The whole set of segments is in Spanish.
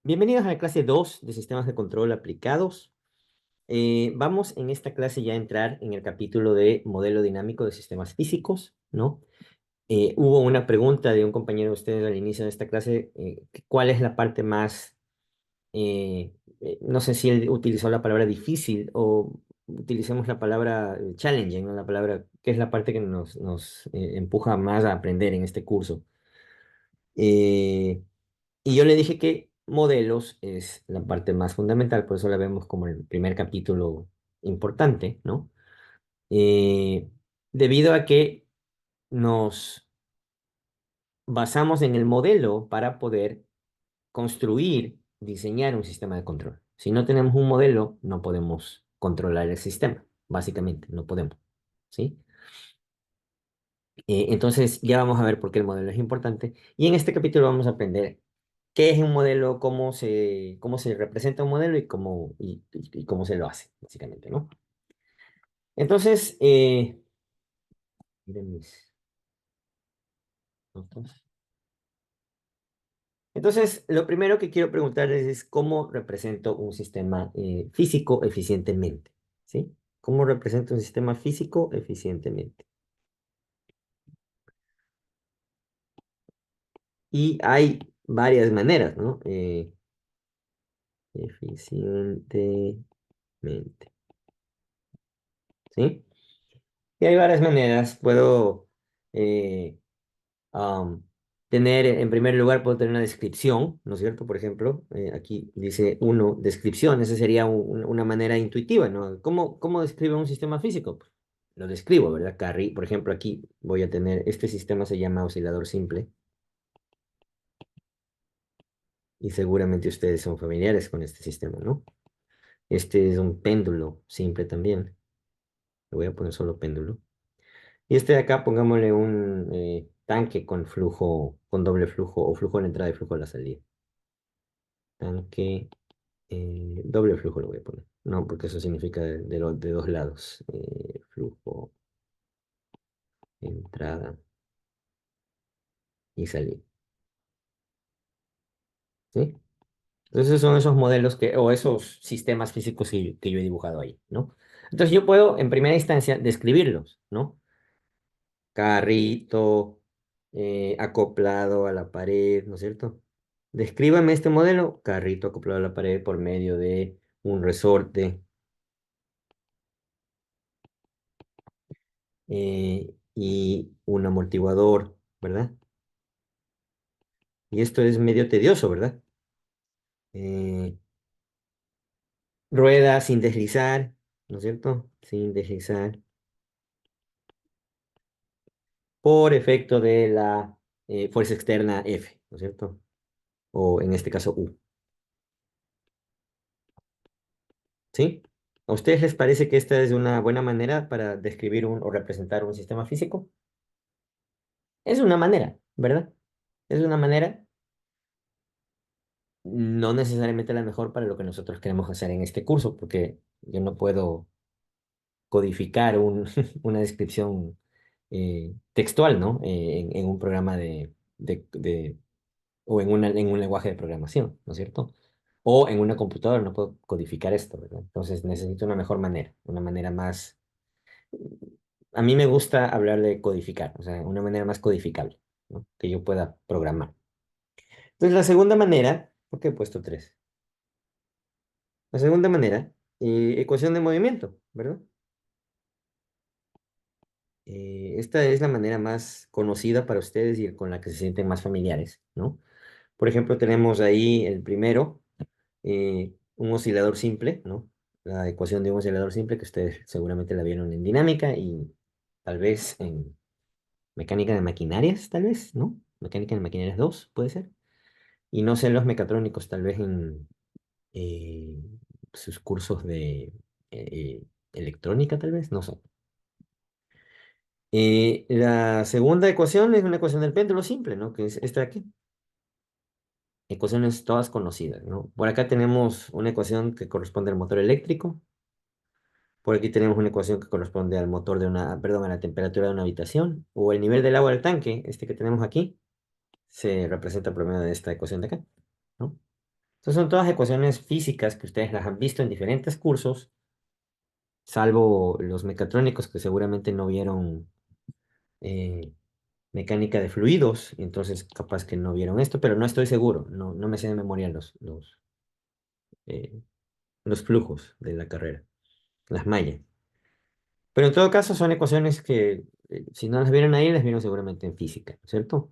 Bienvenidos a la clase 2 de sistemas de control aplicados. Vamos en esta clase ya a entrar en el capítulo de modelo dinámico de sistemas físicos, ¿no? Hubo una pregunta de un compañero de ustedes al inicio de esta clase, ¿cuál es la parte más, no sé si él utilizó la palabra difícil o utilicemos la palabra challenging, ¿no? La palabra que es la parte que nos empuja más a aprender en este curso. Eh, y yo le dije que modelos es la parte más fundamental, por eso la vemos como el primer capítulo importante, ¿no? Eh, Debido a que nos basamos en el modelo para poder construir, diseñar un sistema de control. Si no tenemos un modelo, no podemos controlar el sistema, básicamente, no podemos, ¿sí? Entonces ya vamos a ver por qué el modelo es importante. Y en este capítulo vamos a aprender qué es un modelo, cómo se representa un modelo y cómo se lo hace, básicamente, ¿no? Entonces, miren mis notas. Entonces, lo primero que quiero preguntarles es cómo represento un sistema físico eficientemente, ¿sí? ¿Cómo represento un sistema físico eficientemente? Y hay varias maneras, ¿no? Eficientemente, ¿sí? Y hay varias maneras. Puedo eh, am, tener, en primer lugar, puedo tener una descripción, ¿no es cierto? Por ejemplo, aquí dice uno, descripción. Esa sería una manera intuitiva, ¿no? ¿Cómo describe un sistema físico? Pues, lo describo, ¿verdad? Por ejemplo, aquí voy a tener, este sistema se llama oscilador simple y seguramente ustedes son familiares con este sistema, ¿no? Este es un péndulo simple también. Le voy a poner solo péndulo. Y este de acá, pongámosle un tanque con flujo, con doble flujo, o flujo a la entrada y flujo a la salida. Tanque, doble flujo lo voy a poner. No, porque eso significa de dos lados. Flujo, entrada y salida. ¿Sí? Entonces esos son esos modelos o esos sistemas físicos que yo he dibujado ahí, ¿no? Entonces yo puedo, en primera instancia, describirlos, ¿no? Carrito, acoplado a la pared, ¿no es cierto? Descríbame este modelo, carrito acoplado a la pared por medio de un resorte y un amortiguador, ¿verdad? Y esto es medio tedioso, ¿verdad? Eh, Rueda sin deslizar, ¿no es cierto? Sin deslizar por efecto de la fuerza externa F, ¿no es cierto? O en este caso U, ¿sí? ¿A ustedes les parece que esta es una buena manera para describir o representar un sistema físico? Es una manera, ¿verdad? Es una manera, no necesariamente la mejor para lo que nosotros queremos hacer en este curso, porque yo no puedo codificar una descripción textual, ¿no? En un programa o en un lenguaje de programación, ¿no es cierto? O en una computadora no puedo codificar esto, ¿verdad? Entonces necesito una mejor manera, una manera más. A mí me gusta hablar de codificar, o sea, una manera más codificable, ¿no? Que yo pueda programar. Entonces, la segunda manera, ¿por qué he puesto tres? La segunda manera, ecuación de movimiento, ¿verdad? Esta es la manera más conocida para ustedes y con la que se sienten más familiares, ¿no? Por ejemplo, tenemos ahí el primero, un oscilador simple, ¿no? La ecuación de un oscilador simple que ustedes seguramente la vieron en dinámica y tal vez en mecánica de maquinarias, tal vez, ¿no? Mecánica de maquinarias 2 puede ser. Y no sé, los mecatrónicos, tal vez en eh, sus cursos de electrónica, tal vez, no sé. La segunda ecuación es una ecuación del péndulo simple, ¿no? Que es esta de aquí. Ecuaciones todas conocidas, ¿no? Por acá tenemos una ecuación que corresponde al motor eléctrico. Por aquí tenemos una ecuación que corresponde al motor perdón, a la temperatura de una habitación. O el nivel del agua del tanque, este que tenemos aquí, se representa por medio de esta ecuación de acá, ¿no? Entonces son todas ecuaciones físicas que ustedes las han visto en diferentes cursos, salvo los mecatrónicos que seguramente no vieron eh, mecánica de fluidos, y entonces capaz que no vieron esto, pero no estoy seguro, no me sé de memoria eh, los flujos de la carrera, las mallas. Pero en todo caso son ecuaciones que, si no las vieron ahí, las vieron seguramente en física, ¿cierto?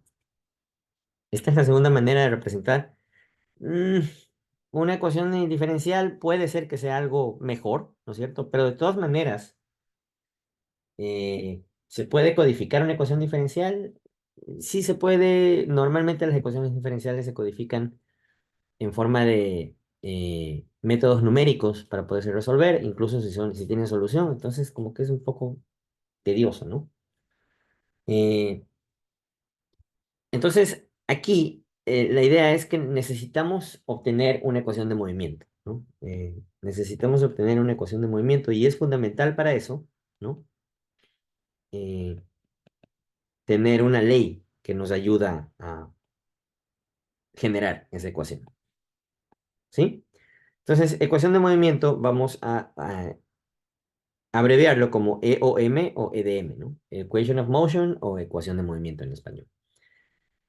Esta es la segunda manera de representar. Mm, una ecuación diferencial puede ser que sea algo mejor, ¿no es cierto? Pero de todas maneras, ¿se puede codificar una ecuación diferencial? Sí se puede. Normalmente las ecuaciones diferenciales se codifican en forma de métodos numéricos para poderse resolver, incluso si tienen solución. Entonces, como que es un poco tedioso, ¿no? Eh, entonces, aquí la idea es que necesitamos obtener una ecuación de movimiento, ¿no? Necesitamos obtener una ecuación de movimiento y es fundamental para eso, ¿no? Eh, tener una ley que nos ayuda a generar esa ecuación, ¿sí? Entonces, ecuación de movimiento, vamos a abreviarlo como EOM o EDM, ¿no? Equation of Motion o ecuación de movimiento en español,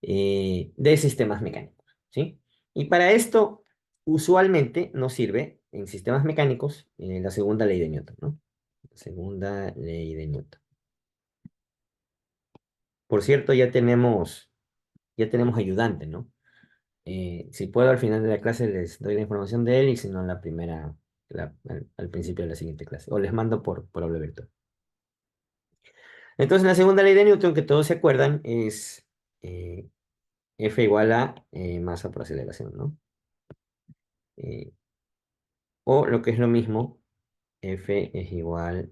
de sistemas mecánicos, ¿sí? Y para esto, usualmente nos sirve en sistemas mecánicos la segunda ley de Newton, ¿no? La segunda ley de Newton. Por cierto, ya tenemos ayudante, ¿no? Si puedo, al final de la clase les doy la información de él y si no, la primera, al principio de la siguiente clase. O les mando por aula virtual. Entonces, la segunda ley de Newton, que todos se acuerdan, es F igual a masa por aceleración, ¿no? Eh, o lo que es lo mismo, F es igual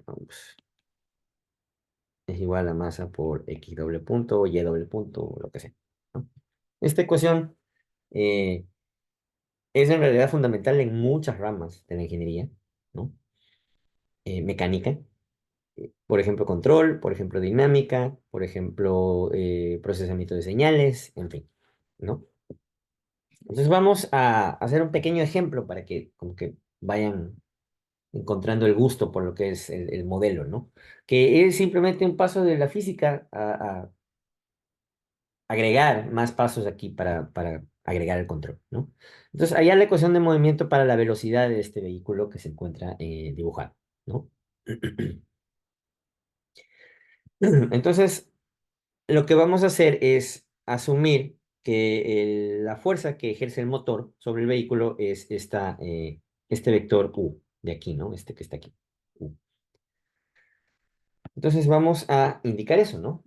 a masa por X doble punto o Y doble punto o lo que sea, ¿no? Esta ecuación eh, es en realidad fundamental en muchas ramas de la ingeniería, ¿no? Mecánica, por ejemplo, control, por ejemplo, dinámica, por ejemplo, procesamiento de señales, en fin, ¿no? Entonces vamos a hacer un pequeño ejemplo para que como que vayan encontrando el gusto por lo que es el modelo, ¿no? Que es simplemente un paso de la física a agregar más pasos aquí para agregar el control, ¿no? Entonces, allá la ecuación de movimiento para la velocidad de este vehículo que se encuentra dibujado, ¿no? Entonces, lo que vamos a hacer es asumir que la fuerza que ejerce el motor sobre el vehículo es este vector U de aquí, ¿no? Este que está aquí. U. Entonces vamos a indicar eso, ¿no?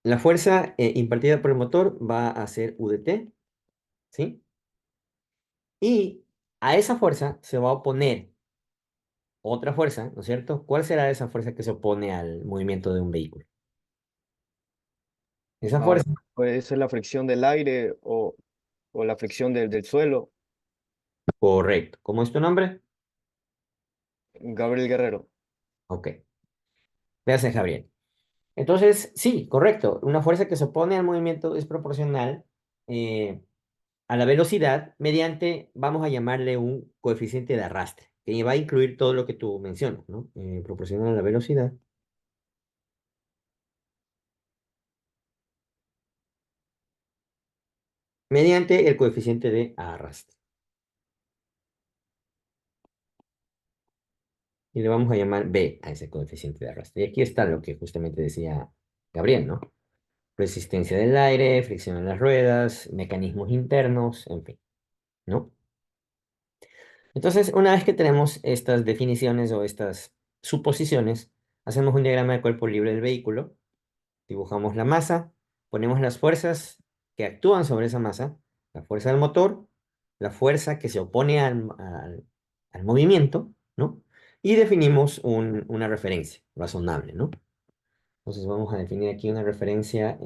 La fuerza impartida por el motor va a ser U de T, ¿sí? Y a esa fuerza se va a oponer otra fuerza, ¿no es cierto? ¿Cuál será esa fuerza que se opone al movimiento de un vehículo? Esa Ah, fuerza, puede ser la fricción del aire o la fricción del suelo. correcto. ¿Cómo es tu nombre? Gabriel Guerrero. Ok. Gracias, Gabriel. Entonces, sí, correcto. Una fuerza que se opone al movimiento es proporcional eh, a la velocidad mediante, vamos a llamarle un coeficiente de arrastre, que va a incluir todo lo que tú mencionas, ¿no? Proporcional a la velocidad mediante el coeficiente de arrastre. Y le vamos a llamar B a ese coeficiente de arrastre. Y aquí está lo que justamente decía Gabriel, ¿no? Resistencia del aire, fricción en las ruedas, mecanismos internos, en fin, ¿no? Entonces, una vez que tenemos estas definiciones o estas suposiciones, hacemos un diagrama de cuerpo libre del vehículo, dibujamos la masa, ponemos las fuerzas que actúan sobre esa masa, la fuerza del motor, la fuerza que se opone al movimiento, ¿no? Y definimos una referencia razonable, ¿no? Entonces vamos a definir aquí una referencia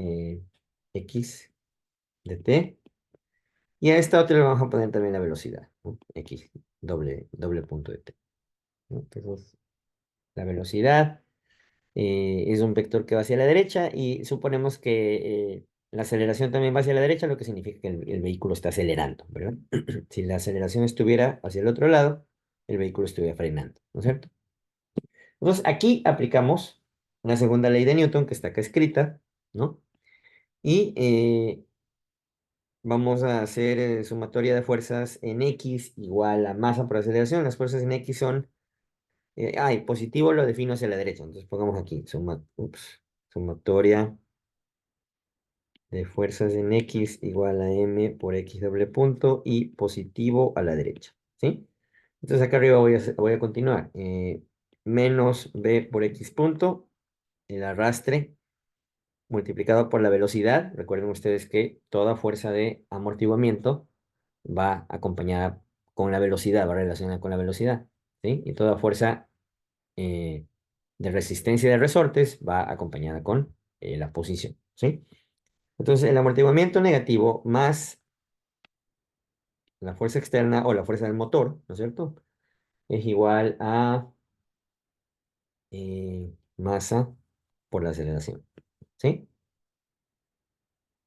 X de T. Y a esta otra le vamos a poner también la velocidad, ¿no? X, doble punto de T, ¿no? Entonces, la velocidad es un vector que va hacia la derecha y suponemos que la aceleración también va hacia la derecha, lo que significa que el vehículo está acelerando, ¿verdad? Si la aceleración estuviera hacia el otro lado, el vehículo estuviera frenando, ¿no es cierto? Entonces, aquí aplicamos una segunda ley de Newton que está acá escrita, ¿no? Y vamos a hacer sumatoria de fuerzas en X igual a masa por aceleración. Las fuerzas en X son, y positivo lo defino hacia la derecha. Entonces pongamos aquí, sumatoria de fuerzas en X igual a M por X doble punto y positivo a la derecha, ¿sí? Entonces acá arriba voy a continuar. Menos B por X punto, el arrastre multiplicado por la velocidad. Recuerden ustedes que toda fuerza de amortiguamiento va acompañada con la velocidad, va relacionada con la velocidad, ¿sí? Y toda fuerza eh, de resistencia de resortes va acompañada con la posición, ¿sí? Entonces, el amortiguamiento negativo más la fuerza externa o la fuerza del motor, ¿no es cierto? Es igual a masa por la aceleración, ¿sí?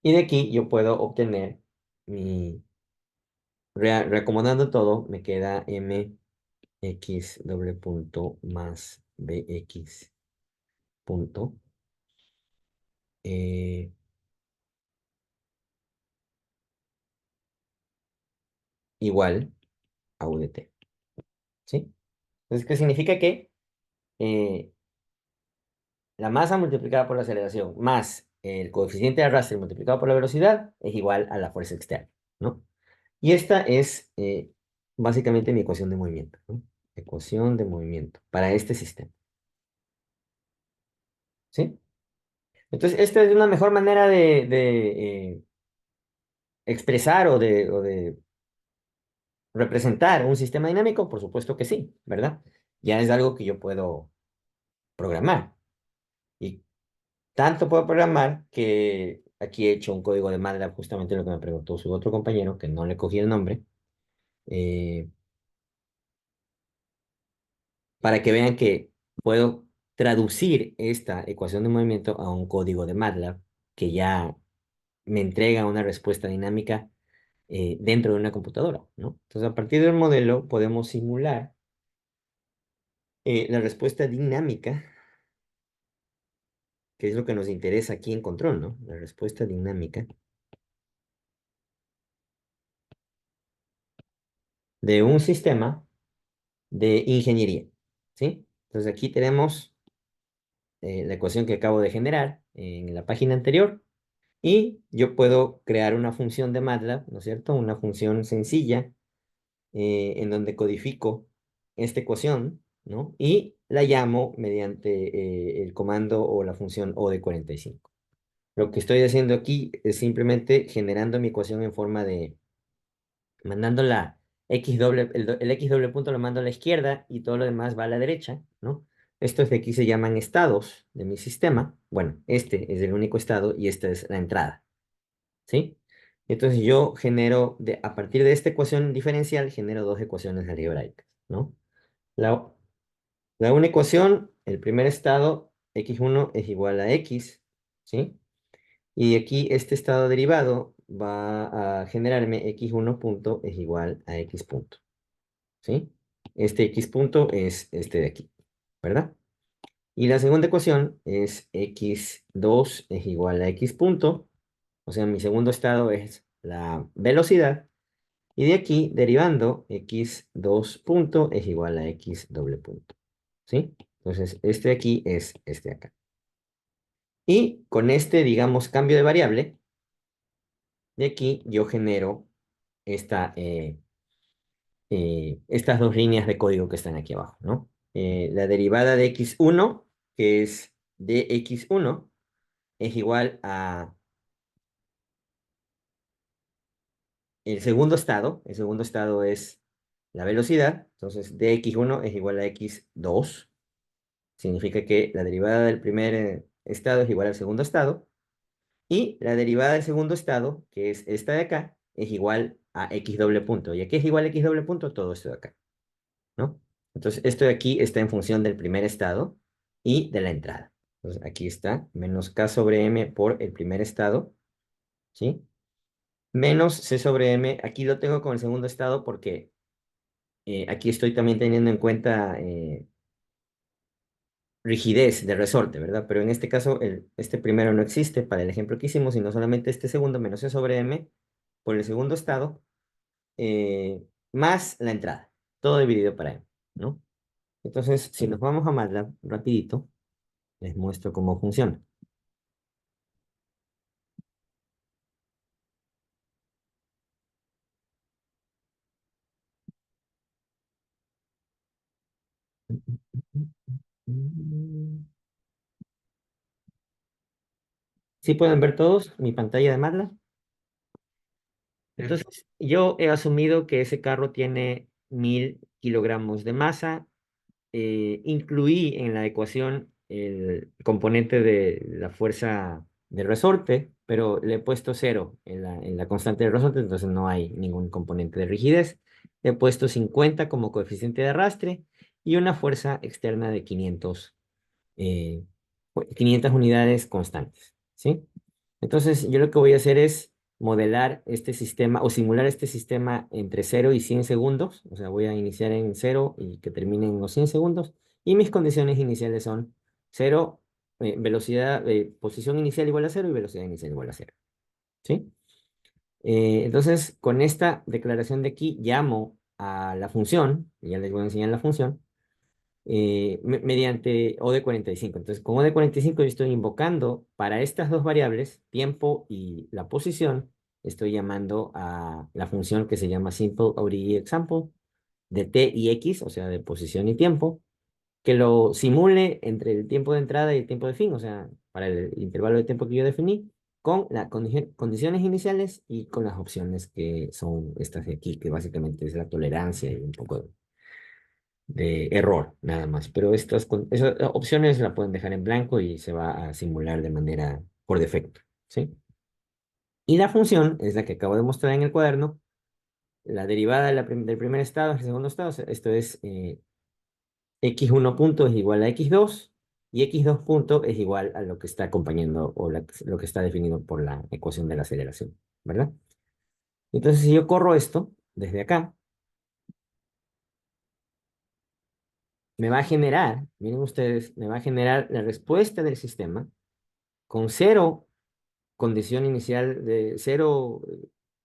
Y de aquí yo puedo obtener mi, reacomodando todo, me queda mx doble punto más bx punto eh, igual a UDT, ¿sí? Entonces, ¿qué significa que eh, la masa multiplicada por la aceleración más el coeficiente de arrastre multiplicado por la velocidad es igual a la fuerza externa, ¿no? Y esta es básicamente mi ecuación de movimiento, ¿no? Ecuación de movimiento para este sistema, ¿sí? Entonces, esta es una mejor manera de expresar o de representar un sistema dinámico, por supuesto que sí, ¿verdad? Ya es algo que yo puedo programar. Y tanto puedo programar que aquí he hecho un código de MATLAB, justamente lo que me preguntó su otro compañero, que no le cogí el nombre, eh, para que vean que puedo traducir esta ecuación de movimiento a un código de MATLAB que ya me entrega una respuesta dinámica dentro de una computadora, ¿no? Entonces, a partir del modelo podemos simular la respuesta dinámica, que es lo que nos interesa aquí en control, ¿no? La respuesta dinámica de un sistema de ingeniería, ¿sí? Entonces aquí tenemos la ecuación que acabo de generar en la página anterior y yo puedo crear una función de MATLAB, ¿no es cierto? Una función sencilla en donde codifico esta ecuación, ¿no? Y la llamo mediante el comando o la función O de 45. Lo que estoy haciendo aquí es simplemente generando mi ecuación en forma de mandando la X doble, el X doble punto lo mando a la izquierda y todo lo demás va a la derecha, ¿no? Estos de aquí se llaman estados de mi sistema. Bueno, este es el único estado y esta es la entrada, ¿sí? Entonces yo genero, a partir de esta ecuación diferencial, genero dos ecuaciones algebraicas, ¿no? La, la una ecuación, el primer estado, x1 es igual a x, ¿sí? Y aquí este estado derivado va a generarme x1 punto es igual a x punto, ¿sí? Este x punto es este de aquí, ¿verdad? Y la segunda ecuación es x2 es igual a x punto, o sea, mi segundo estado es la velocidad, y de aquí derivando x2 punto es igual a x doble punto, ¿sí? Entonces, este de aquí es este de acá. Y con este, digamos, cambio de variable, de aquí yo genero estas dos líneas de código que están aquí abajo, ¿no? La derivada de x1, que es de x1, es igual a el segundo estado es la velocidad, entonces dx1 es igual a x2, significa que la derivada del primer estado es igual al segundo estado, y la derivada del segundo estado, que es esta de acá, es igual a x doble punto. ¿Y a qué es igual a x doble punto? Todo esto de acá, ¿no? Entonces, esto de aquí está en función del primer estado y de la entrada. Entonces, aquí está, menos k sobre m por el primer estado ¿sí? Menos C sobre M, aquí lo tengo con el segundo estado porque aquí estoy también teniendo en cuenta rigidez de resorte, ¿verdad? Pero en este caso, este primero no existe para el ejemplo que hicimos, sino solamente este segundo menos C sobre M por el segundo estado, más la entrada, todo dividido para M, ¿no? Entonces, si nos vamos a MATLAB rapidito, les muestro cómo funciona. ¿Sí pueden ver todos mi pantalla de MATLAB? Entonces, yo he asumido que ese carro tiene 1000 kilogramos de masa. Incluí en la ecuación el componente de la fuerza del resorte, pero le he puesto cero en la constante del resorte, entonces no hay ningún componente de rigidez. He puesto 50 como coeficiente de arrastre y una fuerza externa de 500 unidades constantes, ¿sí? Entonces, yo lo que voy a hacer es modelar este sistema o simular este sistema entre 0 y 100 segundos. O sea, voy a iniciar en 0 y que termine en los 100 segundos. Y mis condiciones iniciales son 0, velocidad, posición inicial igual a 0 y velocidad inicial igual a 0. ¿Sí? Entonces, con esta declaración de aquí, llamo a la función, y ya les voy a enseñar la función, mediante OD45. Entonces, con OD45 yo estoy invocando para estas dos variables, tiempo y la posición, estoy llamando a la función que se llama Simple ODE Example de t y x, o sea, de posición y tiempo, que lo simule entre el tiempo de entrada y el tiempo de fin, o sea, para el intervalo de tiempo que yo definí, con las condiciones iniciales y con las opciones que son estas de aquí, que básicamente es la tolerancia y un poco de error, nada más. Pero esas opciones la pueden dejar en blanco y se va a simular de manera por defecto, ¿sí? Y la función es la que acabo de mostrar en el cuaderno, la derivada del primer estado al segundo estado, o sea, esto es x1 punto es igual a x2 y x2 punto es igual a lo que está acompañando o lo que está definido por la ecuación de la aceleración, ¿verdad? Entonces, si yo corro esto desde acá, me va a generar, miren ustedes, me va a generar la respuesta del sistema con cero condición inicial de cero,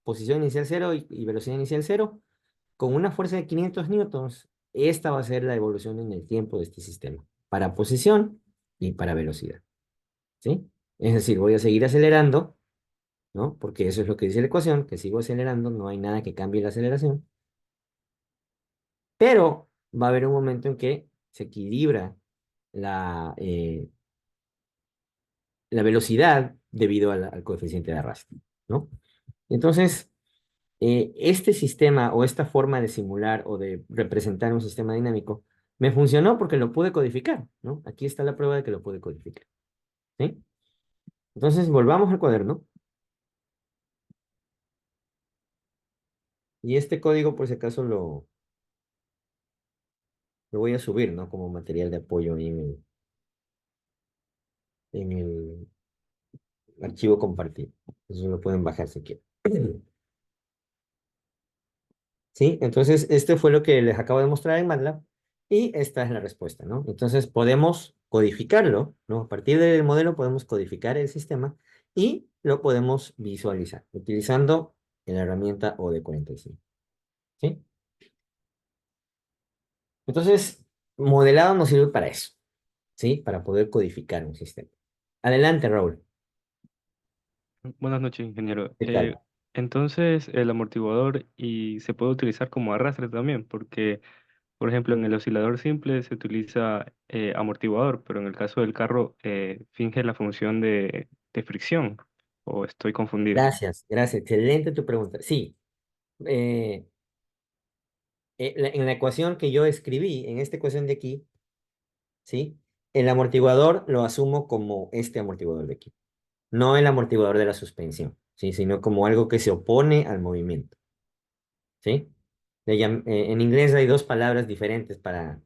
posición inicial cero y velocidad inicial cero, con una fuerza de 500 newtons, esta va a ser la evolución en el tiempo de este sistema, para posición y para velocidad, ¿sí? Es decir, voy a seguir acelerando, ¿no? Porque eso es lo que dice la ecuación, que sigo acelerando, no hay nada que cambie la aceleración, pero va a haber un momento en que se equilibra la velocidad debido al coeficiente de arrastre, ¿no? Entonces, este sistema o esta forma de simular o de representar un sistema dinámico me funcionó porque lo pude codificar, ¿no? Aquí está la prueba de que lo pude codificar, ¿sí? Entonces, volvamos al cuaderno y este código, por si acaso, lo voy a subir, ¿no? Como material de apoyo ahí en el archivo compartido. Eso lo pueden bajar si quieren. ¿Sí? Entonces, este fue lo que les acabo de mostrar en MATLAB y esta es la respuesta, ¿no? Entonces, podemos codificarlo, ¿no? A partir del modelo podemos codificar el sistema y lo podemos visualizar utilizando la herramienta OD45, ¿sí? Entonces, modelado nos sirve para eso, ¿sí? Para poder codificar un sistema. Adelante, Raúl. Buenas noches, ingeniero. ¿Qué tal? Entonces, el amortiguador y se puede utilizar como arrastre también, porque, por ejemplo, en el oscilador simple se utiliza amortiguador, pero en el caso del carro finge la función de fricción, o estoy confundido. Gracias, gracias. Excelente tu pregunta. Sí, eh, en la ecuación que yo escribí, en esta ecuación de aquí, ¿sí? El amortiguador lo asumo como este amortiguador de aquí, no el amortiguador de la suspensión, ¿sí? Sino como algo que se opone al movimiento, ¿sí? En inglés hay dos palabras diferentes para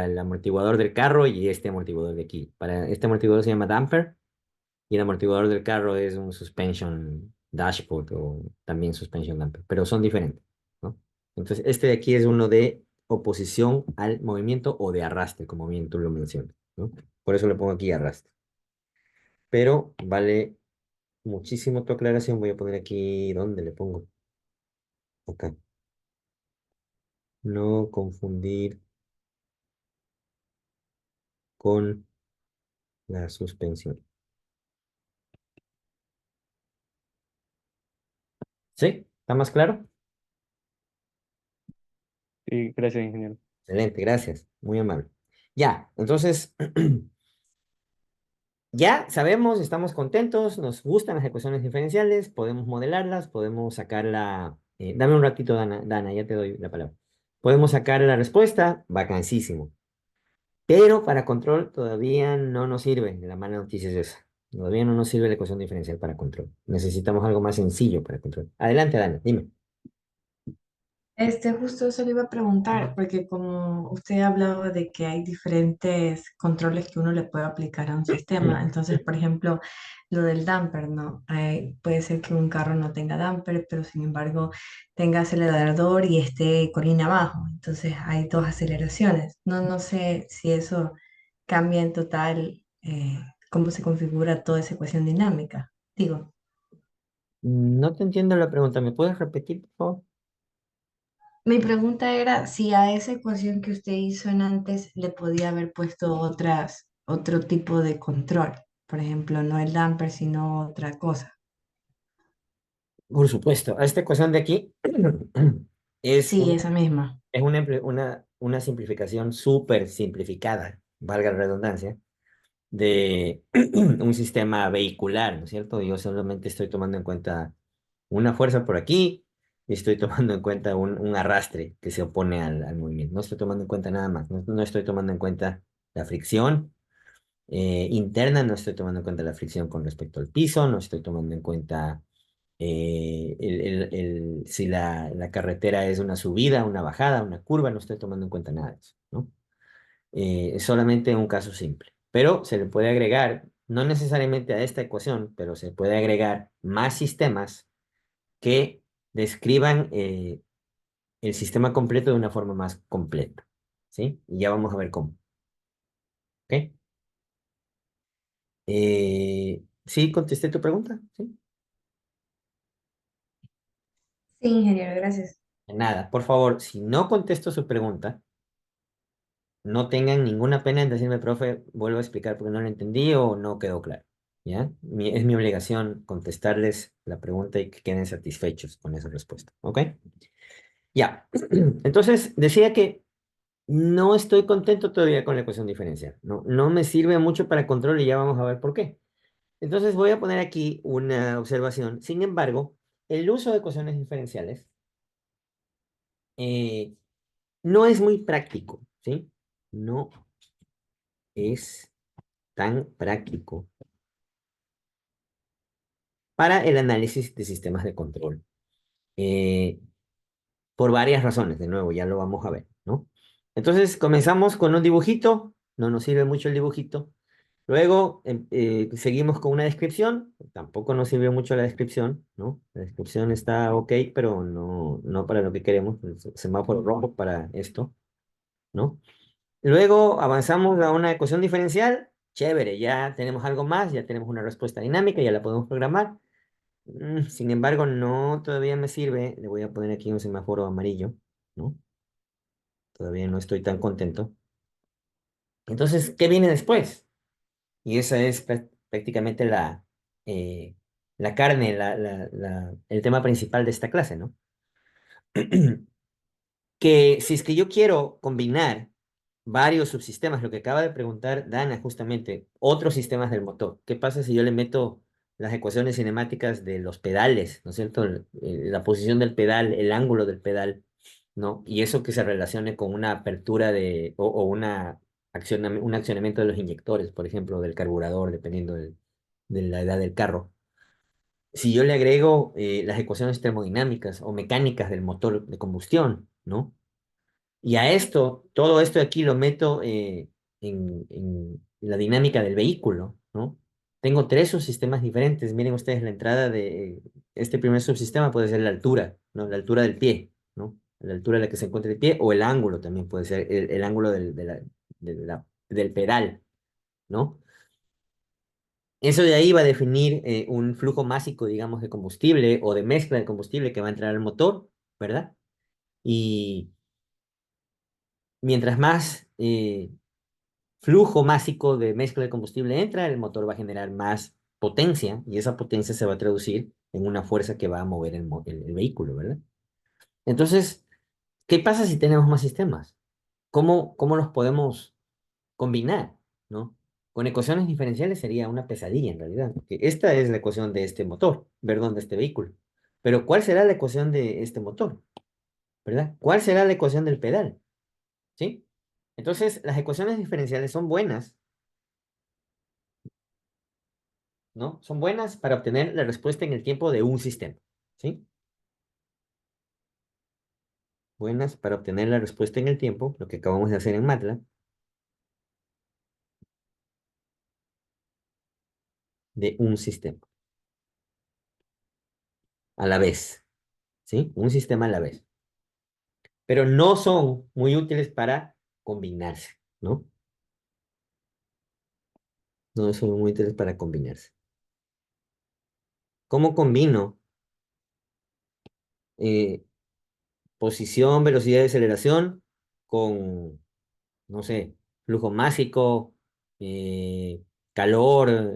el amortiguador del carro y este amortiguador de aquí. Para este amortiguador se llama damper y el amortiguador del carro es un suspension dashboard o también suspension damper, pero son diferentes, ¿no? Entonces, este de aquí es uno de oposición al movimiento o de arrastre, como bien tú lo mencionas, ¿no? Por eso le pongo aquí arrastre. Pero vale muchísimo tu aclaración. Voy a poner aquí, ¿dónde le pongo? Acá. No confundir con la suspensión. ¿Sí? ¿Está más claro? Sí, gracias, ingeniero. Excelente, gracias. Muy amable. Ya, entonces, ya sabemos, estamos contentos, nos gustan las ecuaciones diferenciales, podemos modelarlas, podemos sacarla. Dame un ratito, Dana, ya te doy la palabra. Podemos sacar la respuesta, vacancísimo. Pero para control todavía no nos sirve. La mala noticia es esa. Todavía no nos sirve la ecuación diferencial para control. Necesitamos algo más sencillo para control. Adelante, Dana, dime. Justo eso le iba a preguntar, porque como usted hablaba de que hay diferentes controles que uno le puede aplicar a un sistema, entonces, por ejemplo, lo del damper, ¿no? Puede ser que un carro no tenga damper, pero sin embargo tenga acelerador y esté colina abajo, entonces hay dos aceleraciones. No sé si eso cambia en total cómo se configura toda esa ecuación dinámica. Digo. No te entiendo la pregunta. ¿Me puedes repetir, por favor? Mi pregunta era si a esa ecuación que usted hizo en antes le podía haber puesto otro tipo de control. Por ejemplo, no el damper, sino otra cosa. Por supuesto. Esta ecuación de aquí es, Sí, esa misma. es una simplificación súper simplificada, valga la redundancia, de un sistema vehicular, ¿no es cierto? Yo solamente estoy tomando en cuenta una fuerza por aquí y estoy tomando en cuenta un arrastre que se opone al movimiento. No estoy tomando en cuenta nada más. No estoy tomando en cuenta la fricción interna, no estoy tomando en cuenta la fricción con respecto al piso, no estoy tomando en cuenta si la carretera es una subida, una bajada, una curva, no estoy tomando en cuenta nada de eso, ¿no? Es solamente un caso simple. Pero se le puede agregar, no necesariamente a esta ecuación, pero se puede agregar más sistemas que describan el sistema completo de una forma más completa, ¿sí? Y ya vamos a ver cómo, ¿ok? ¿Sí contesté tu pregunta? ¿Sí? Sí, ingeniero, gracias. Nada, por favor, si no contesto su pregunta, no tengan ninguna pena en decirme, profe, vuelvo a explicar porque no lo entendí o no quedó claro, ¿ya? Es mi obligación contestarles la pregunta y que queden satisfechos con esa respuesta, ¿ok? Ya, entonces decía que no estoy contento todavía con la ecuación diferencial, no me sirve mucho para control y ya vamos a ver por qué. Entonces voy a poner aquí una observación. Sin embargo, el uso de ecuaciones diferenciales eh, no es muy práctico, ¿sí? No es tan práctico para el análisis de sistemas de control. Eh, por varias razones, de nuevo, ya lo vamos a ver, ¿no? Entonces comenzamos con un dibujito, no nos sirve mucho el dibujito. Luego seguimos con una descripción, tampoco nos sirve mucho la descripción, ¿no? La descripción está ok, pero no para lo que queremos, el semáforo rojo para esto, ¿no? Luego avanzamos a una ecuación diferencial, chévere, ya tenemos algo más, ya tenemos una respuesta dinámica, ya la podemos programar. Sin embargo, no todavía me sirve, le voy a poner aquí un semáforo amarillo, ¿no? Todavía no estoy tan contento. Entonces, ¿qué viene después? Y esa es prácticamente eh, la carne, el tema principal de esta clase, ¿no? Que si es que yo quiero combinar varios subsistemas, lo que acaba de preguntar Dana justamente, otros sistemas del motor, ¿qué pasa si yo le meto las ecuaciones cinemáticas de los pedales, ¿no es cierto? La posición del pedal, el ángulo del pedal, ¿no? Y eso que se relacione con una apertura o un accionamiento de los inyectores, por ejemplo, del carburador, dependiendo de la edad del carro. Si yo le agrego las ecuaciones termodinámicas o mecánicas del motor de combustión, ¿no? Y a esto, todo esto de aquí lo meto en la dinámica del vehículo, ¿no? Tengo tres subsistemas diferentes. Miren ustedes la entrada este primer subsistema puede ser la altura, ¿no? La altura del pie, ¿no? La altura a la que se encuentra el pie, o el ángulo también puede ser, el ángulo del pedal, ¿no? Eso de ahí va a definir un flujo másico, digamos, de combustible o de mezcla de combustible que va a entrar al motor, ¿verdad? Y mientras más flujo másico de mezcla de combustible entra, el motor va a generar más potencia y esa potencia se va a traducir en una fuerza que va a mover el vehículo, ¿verdad? Entonces, ¿qué pasa si tenemos más sistemas? ¿Cómo los podemos combinar, ¿no? Con ecuaciones diferenciales sería una pesadilla en realidad, porque esta es la ecuación de este motor, perdón, de este vehículo. Pero ¿cuál será la ecuación de este motor? ¿Verdad? ¿Cuál será la ecuación del pedal? ¿Sí? Entonces, las ecuaciones diferenciales son buenas, ¿no? Son buenas para obtener la respuesta en el tiempo de un sistema, ¿sí? Buenas para obtener la respuesta en el tiempo, lo que acabamos de hacer en MATLAB, de un sistema a la vez, ¿sí? Un sistema a la vez. Pero no son muy útiles para combinarse, ¿no? No son muy útiles para combinarse. ¿Cómo combino eh, posición, velocidad de aceleración con, no sé, flujo másico, eh, calor,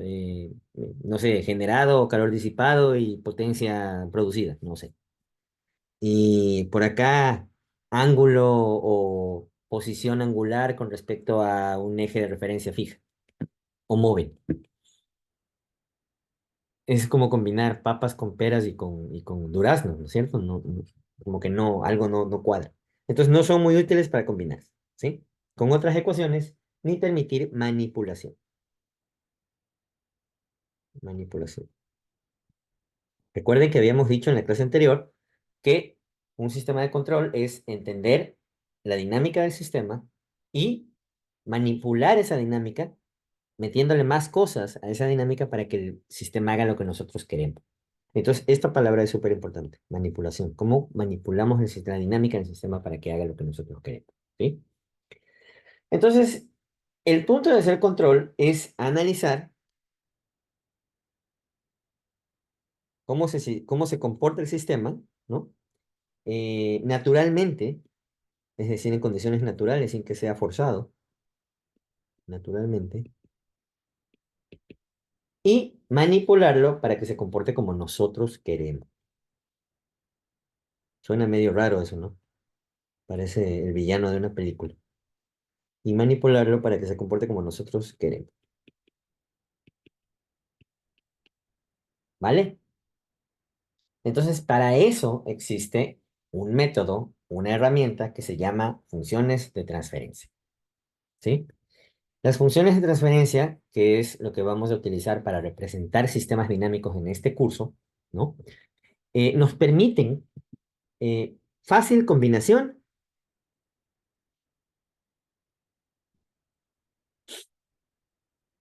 no sé, generado, calor disipado y potencia producida, no sé? Y por acá, ángulo o posición angular con respecto a un eje de referencia fija o móvil. Es como combinar papas con peras y con duraznos, ¿no es cierto? Como que no, algo no cuadra. Entonces no son muy útiles para combinar, ¿sí? Con otras ecuaciones, ni permitir manipulación. Manipulación. Recuerden que habíamos dicho en la clase anterior que un sistema de control es entender la dinámica del sistema y manipular esa dinámica metiéndole más cosas a esa dinámica para que el sistema haga lo que nosotros queremos. Entonces, esta palabra es súper importante, manipulación. ¿Cómo manipulamos la dinámica del sistema para que haga lo que nosotros queremos? ¿Sí? Entonces, el punto de hacer control es analizar cómo se comporta el sistema, ¿no? Naturalmente, es decir, en condiciones naturales, sin que sea forzado, naturalmente, y manipularlo para que se comporte como nosotros queremos. Suena medio raro eso, ¿no? Parece el villano de una película. Y manipularlo para que se comporte como nosotros queremos. ¿Vale? Entonces, para eso existe un método, una herramienta que se llama funciones de transferencia. ¿Sí? Las funciones de transferencia, que es lo que vamos a utilizar para representar sistemas dinámicos en este curso, ¿no? Nos permiten fácil combinación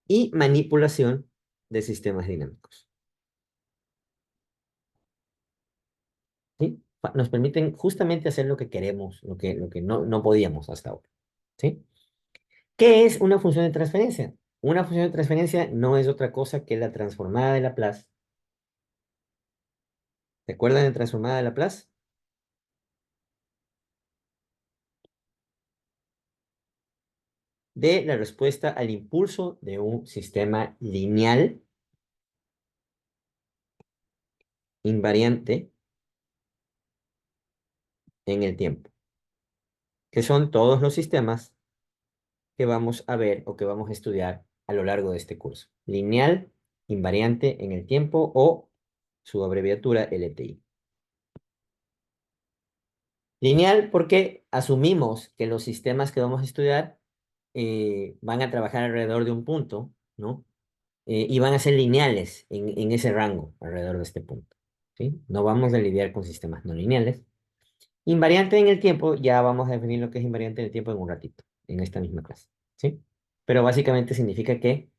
y manipulación de sistemas dinámicos. ¿Sí? Nos permiten justamente hacer lo que queremos, lo que no podíamos hasta ahora. ¿Sí? ¿Qué es una función de transferencia? Una función de transferencia no es otra cosa que la transformada de Laplace. ¿Recuerdan la transformada de Laplace? De la respuesta al impulso de un sistema lineal invariante en el tiempo, que son todos los sistemas que vamos a ver o que vamos a estudiar a lo largo de este curso. Lineal, invariante en el tiempo o su abreviatura LTI. Lineal porque asumimos que los sistemas que vamos a estudiar van a trabajar alrededor de un punto, ¿no? Y van a ser lineales en ese rango, alrededor de este punto, ¿sí? No vamos a lidiar con sistemas no lineales. Invariante en el tiempo, ya vamos a definir lo que es invariante en el tiempo en un ratito, en esta misma clase, ¿sí? Pero básicamente significa que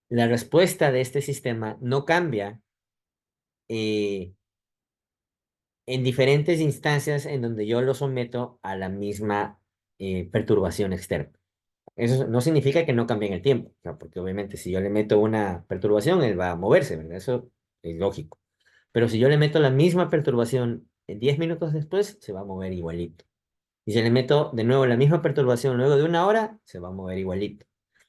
la respuesta de este sistema no cambia eh, en diferentes instancias en donde yo lo someto a la misma perturbación externa. Eso no significa que no cambie en el tiempo, o sea, porque obviamente si yo le meto una perturbación, él va a moverse, ¿verdad? Eso es lógico. Pero si yo le meto la misma perturbación 10 minutos después, se va a mover igualito. Y si le meto de nuevo la misma perturbación luego de una hora, se va a mover igualito.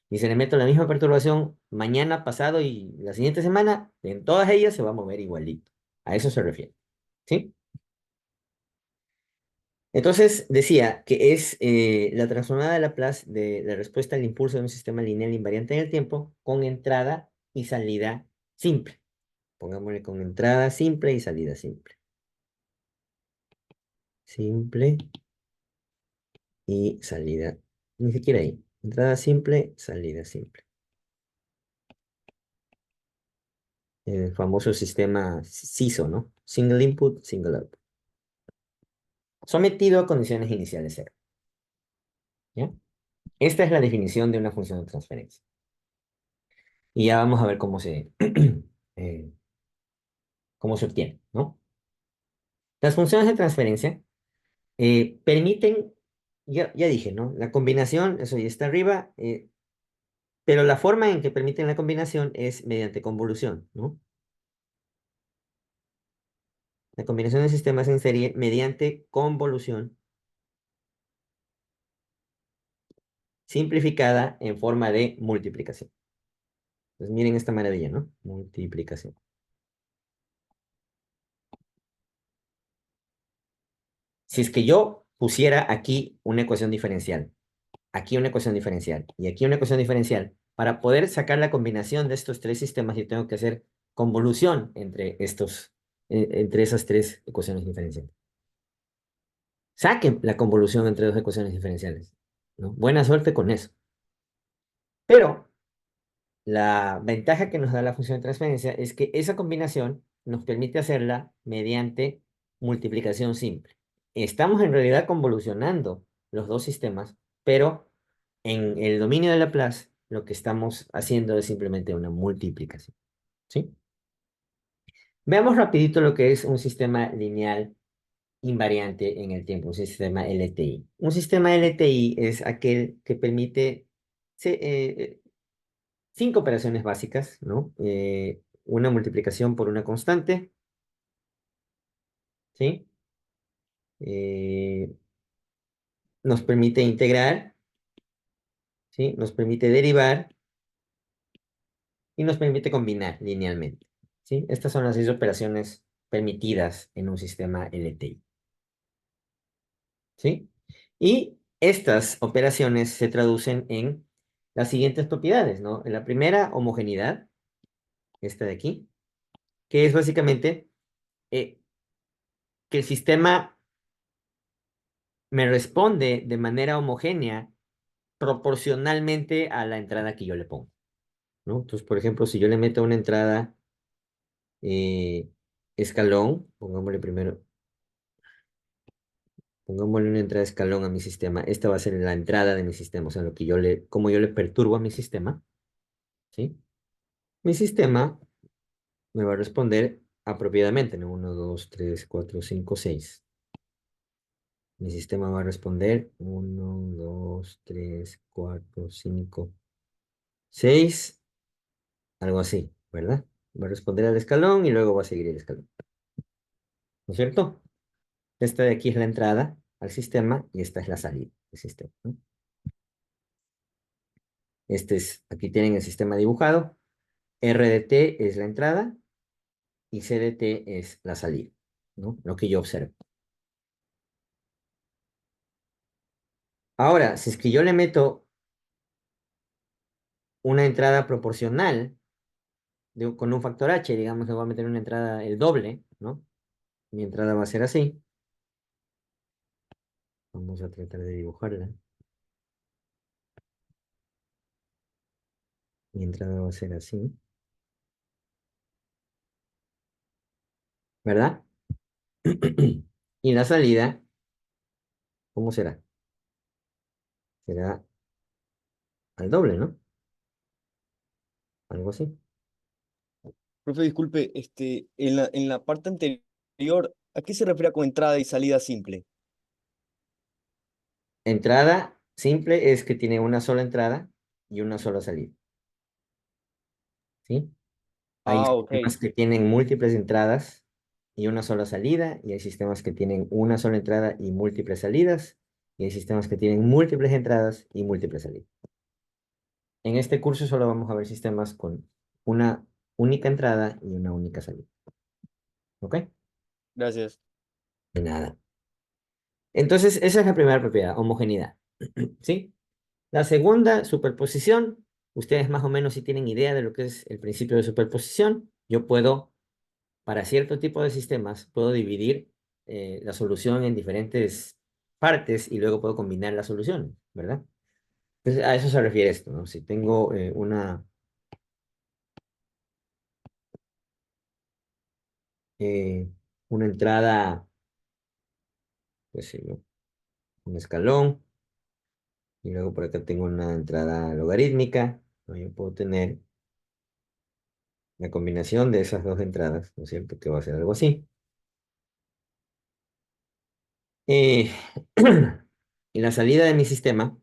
Y si le meto la misma perturbación mañana, pasado y la siguiente semana, en todas ellas se va a mover igualito. A eso se refiere. ¿Sí? Entonces decía que es la transformada de Laplace de la respuesta al impulso de un sistema lineal invariante en el tiempo con entrada y salida simple. Pongámosle con entrada simple y salida simple. Simple y salida. Ni siquiera ahí. Entrada simple, salida simple. El famoso sistema SISO, ¿no? Single input, single output. Sometido a condiciones iniciales cero. ¿Ya? Esta es la definición de una función de transferencia. Y ya vamos a ver eh, cómo se obtiene, ¿no? Las funciones de transferencia permiten, ya dije, ¿no? La combinación, eso ya está arriba, pero la forma en que permiten la combinación es mediante convolución, ¿no? La combinación de sistemas en serie mediante convolución simplificada en forma de multiplicación. Pues miren esta maravilla, ¿no? Multiplicación. Si es que yo pusiera aquí una ecuación diferencial, aquí una ecuación diferencial y aquí una ecuación diferencial, para poder sacar la combinación de estos tres sistemas, yo tengo que hacer convolución entre esas tres ecuaciones diferenciales. Saquen la convolución entre dos ecuaciones diferenciales, ¿no? Buena suerte con eso. Pero la ventaja que nos da la función de transferencia es que esa combinación nos permite hacerla mediante multiplicación simple. Estamos en realidad convolucionando los dos sistemas, pero en el dominio de Laplace lo que estamos haciendo es simplemente una multiplicación. ¿Sí? Veamos rapidito lo que es un sistema lineal invariante en el tiempo, un sistema LTI. Un sistema LTI es aquel que permite cinco operaciones básicas, ¿no? Una multiplicación por una constante, ¿sí? Eh, nos permite integrar, ¿sí? Nos permite derivar y nos permite combinar linealmente, ¿sí? Estas son las seis operaciones permitidas en un sistema LTI, ¿sí? Y estas operaciones se traducen en las siguientes propiedades, ¿no? En la primera, homogeneidad, esta de aquí, que es básicamente eh, que el sistema me responde de manera homogénea proporcionalmente a la entrada que yo le pongo, ¿no? Entonces, por ejemplo, si yo le meto una entrada escalón, pongámosle una entrada escalón a mi sistema, esta va a ser la entrada de mi sistema, o sea, como yo le perturbo a mi sistema, ¿sí? Mi sistema me va a responder apropiadamente, ¿no? 1, 2, 3, 4, 5, 6. Mi sistema va a responder 1, 2, 3, 4, 5, 6, algo así, ¿verdad? Va a responder al escalón y luego va a seguir el escalón, ¿no es cierto? Esta de aquí es la entrada al sistema y esta es la salida del sistema, ¿no? Aquí tienen el sistema dibujado. R de t es la entrada y C de t es la salida, ¿no? Lo que yo observo. Ahora, si es que yo le meto una entrada proporcional con un factor h, digamos, le voy a meter una entrada el doble, ¿no? Mi entrada va a ser así. Vamos a tratar de dibujarla. Mi entrada va a ser así, ¿verdad? Y la salida, ¿cómo será? Será al doble, ¿no? Algo así. Profe, disculpe, en la parte anterior, ¿a qué se refiere con entrada y salida simple? Entrada simple es que tiene una sola entrada y una sola salida, ¿sí? Hay Ah, ok. sistemas que tienen múltiples entradas y una sola salida, y hay sistemas que tienen una sola entrada y múltiples salidas, y hay sistemas que tienen múltiples entradas y múltiples salidas. En este curso solo vamos a ver sistemas con una única entrada y una única salida. ¿Ok? Gracias. De nada. Entonces, esa es la primera propiedad, homogeneidad. ¿Sí? La segunda, superposición. Ustedes más o menos si tienen idea de lo que es el principio de superposición. Yo puedo, para cierto tipo de sistemas, puedo dividir la solución en diferentes partes y luego puedo combinar las soluciones, ¿verdad? Entonces, a eso se refiere esto, ¿no? Si tengo eh, una entrada, pues sí, ¿no? Un escalón, y luego por acá tengo una entrada logarítmica, ¿no? Yo puedo tener la combinación de esas dos entradas, ¿no es cierto? Que va a ser algo así. Eh, y la salida de mi sistema,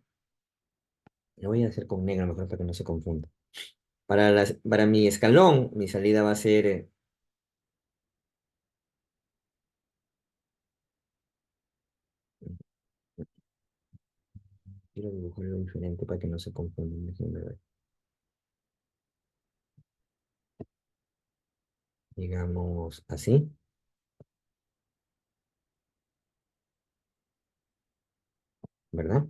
lo voy a hacer con negro mejor para que no se confunda. Para mi escalón, mi salida va a ser, quiero dibujarlo diferente para que no se confundan. Déjenme ver. Digamos así, ¿verdad?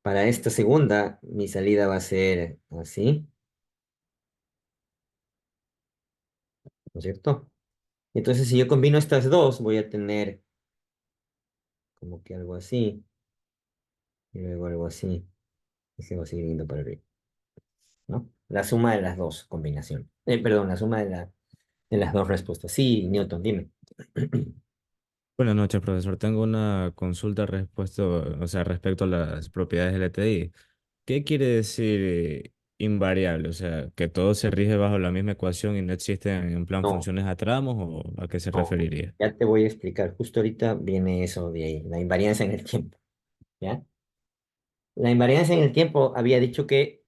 Para esta segunda, mi salida va a ser así, ¿no es cierto? Entonces, si yo combino estas dos, voy a tener como que algo así, y luego algo así, y se va a seguir yendo para arriba, ¿no? La suma de las dos combinaciones. Perdón, la suma de las dos respuestas. Sí, Newton, dime. Buenas noches, profesor. Tengo una consulta o sea, respecto a las propiedades LTI. ¿Qué quiere decir invariable? O sea, que todo se rige bajo la misma ecuación y no existen en plan No, funciones a tramos, ¿o a qué se no, referiría? ya te voy a explicar. Justo ahorita viene eso de ahí, la invariancia en el tiempo, ¿ya? La invariancia en el tiempo había dicho que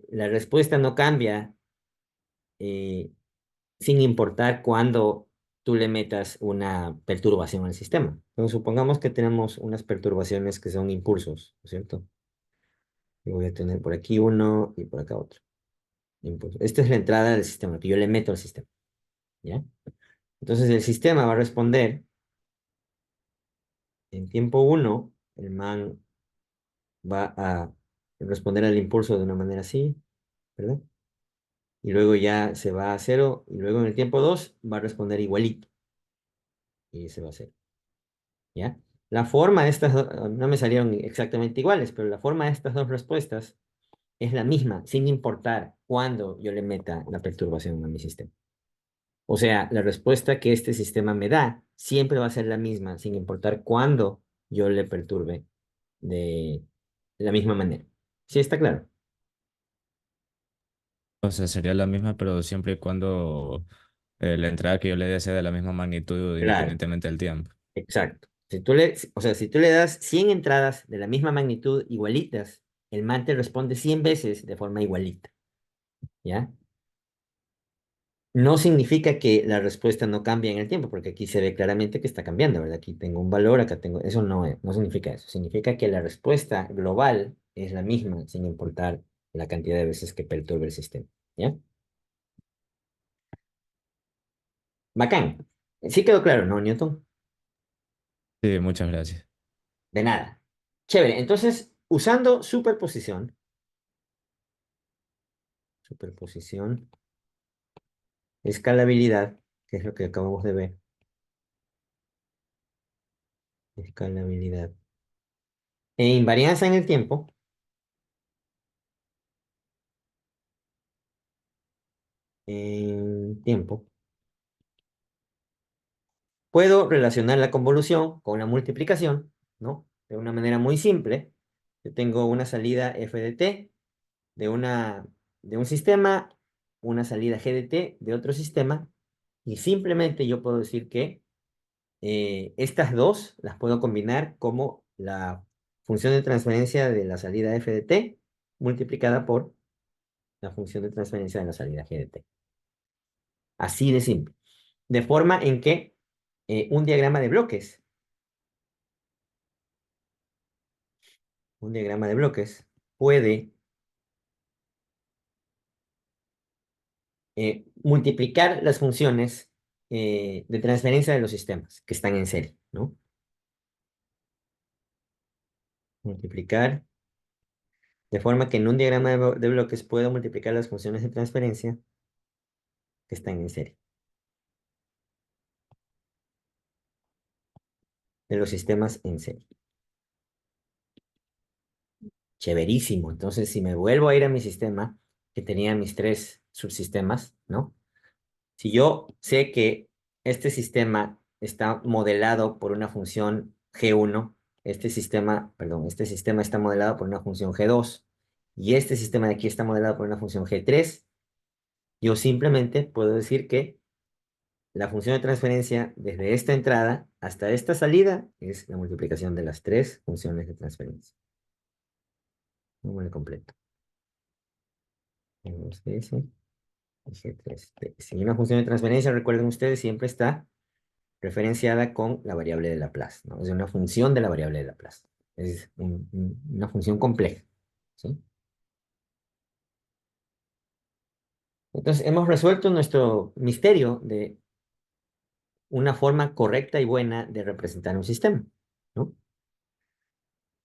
la respuesta no cambia eh, sin importar cuándo tú le metas una perturbación al sistema. Entonces, supongamos que tenemos unas perturbaciones que son impulsos, ¿no es cierto? Y voy a tener por aquí uno y por acá otro. Impulso. Esta es la entrada del sistema, que yo le meto al sistema, ¿ya? Entonces, el sistema va a responder en tiempo uno, el man va a responder al impulso de una manera así, ¿verdad? Y luego ya se va a cero, y luego en el tiempo 2 va a responder igualito, y se va a cero, ¿ya? La forma de estas dos, no me salieron exactamente iguales, pero la forma de estas dos respuestas es la misma, sin importar cuándo yo le meta la perturbación a mi sistema. O sea, la respuesta que este sistema me da siempre va a ser la misma, sin importar cuándo yo le perturbe de la misma manera. ¿Sí está claro? O sea, sería la misma, pero siempre y cuando la entrada que yo le dé sea de la misma magnitud Claro, independientemente del tiempo. exacto. O sea, si tú le das 100 entradas de la misma magnitud igualitas, el man te responde 100 veces de forma igualita, ¿ya? No significa que la respuesta no cambie en el tiempo, porque aquí se ve claramente que está cambiando, ¿verdad? Aquí tengo un valor, acá tengo... Eso no significa eso. Significa que la respuesta global es la misma, sin importar la cantidad de veces que perturbe el sistema, ¿ya? Bacán. Sí quedó claro, ¿no, Newton? Sí, muchas gracias. De nada. Chévere. Entonces, usando superposición, escalabilidad, que es lo que acabamos de ver, escalabilidad, e invarianza en el tiempo, puedo relacionar la convolución con la multiplicación, ¿no? De una manera muy simple. Yo tengo una salida f de t de un sistema, una salida g de t de otro sistema, Y simplemente yo puedo decir que estas dos las puedo combinar como la función de transferencia de la salida f de t multiplicada por la función de transferencia de la salida g de t. Así de simple. De forma en que un diagrama de bloques, puede multiplicar las funciones de transferencia de los sistemas que están en serie, ¿no? Multiplicar de forma que en un diagrama de bloques puedo multiplicar las funciones de transferencia que están en serie de los sistemas en serie. Chéverísimo. Entonces, si me vuelvo a ir a mi sistema, que tenía mis tres subsistemas, ¿no? Si yo sé que este sistema está modelado por una función G1, este sistema está modelado por una función G2, y este sistema de aquí está modelado por una función G3, yo simplemente puedo decir que la función de transferencia desde esta entrada hasta esta salida es la multiplicación de las tres funciones de transferencia. Número completo. G2S y G3DS. Y una función de transferencia, recuerden ustedes, siempre está referenciada con la variable de Laplace, ¿no? Es una función de la variable de Laplace. Es una función compleja, ¿sí? Entonces, hemos resuelto nuestro misterio de una forma correcta y buena de representar un sistema, ¿no?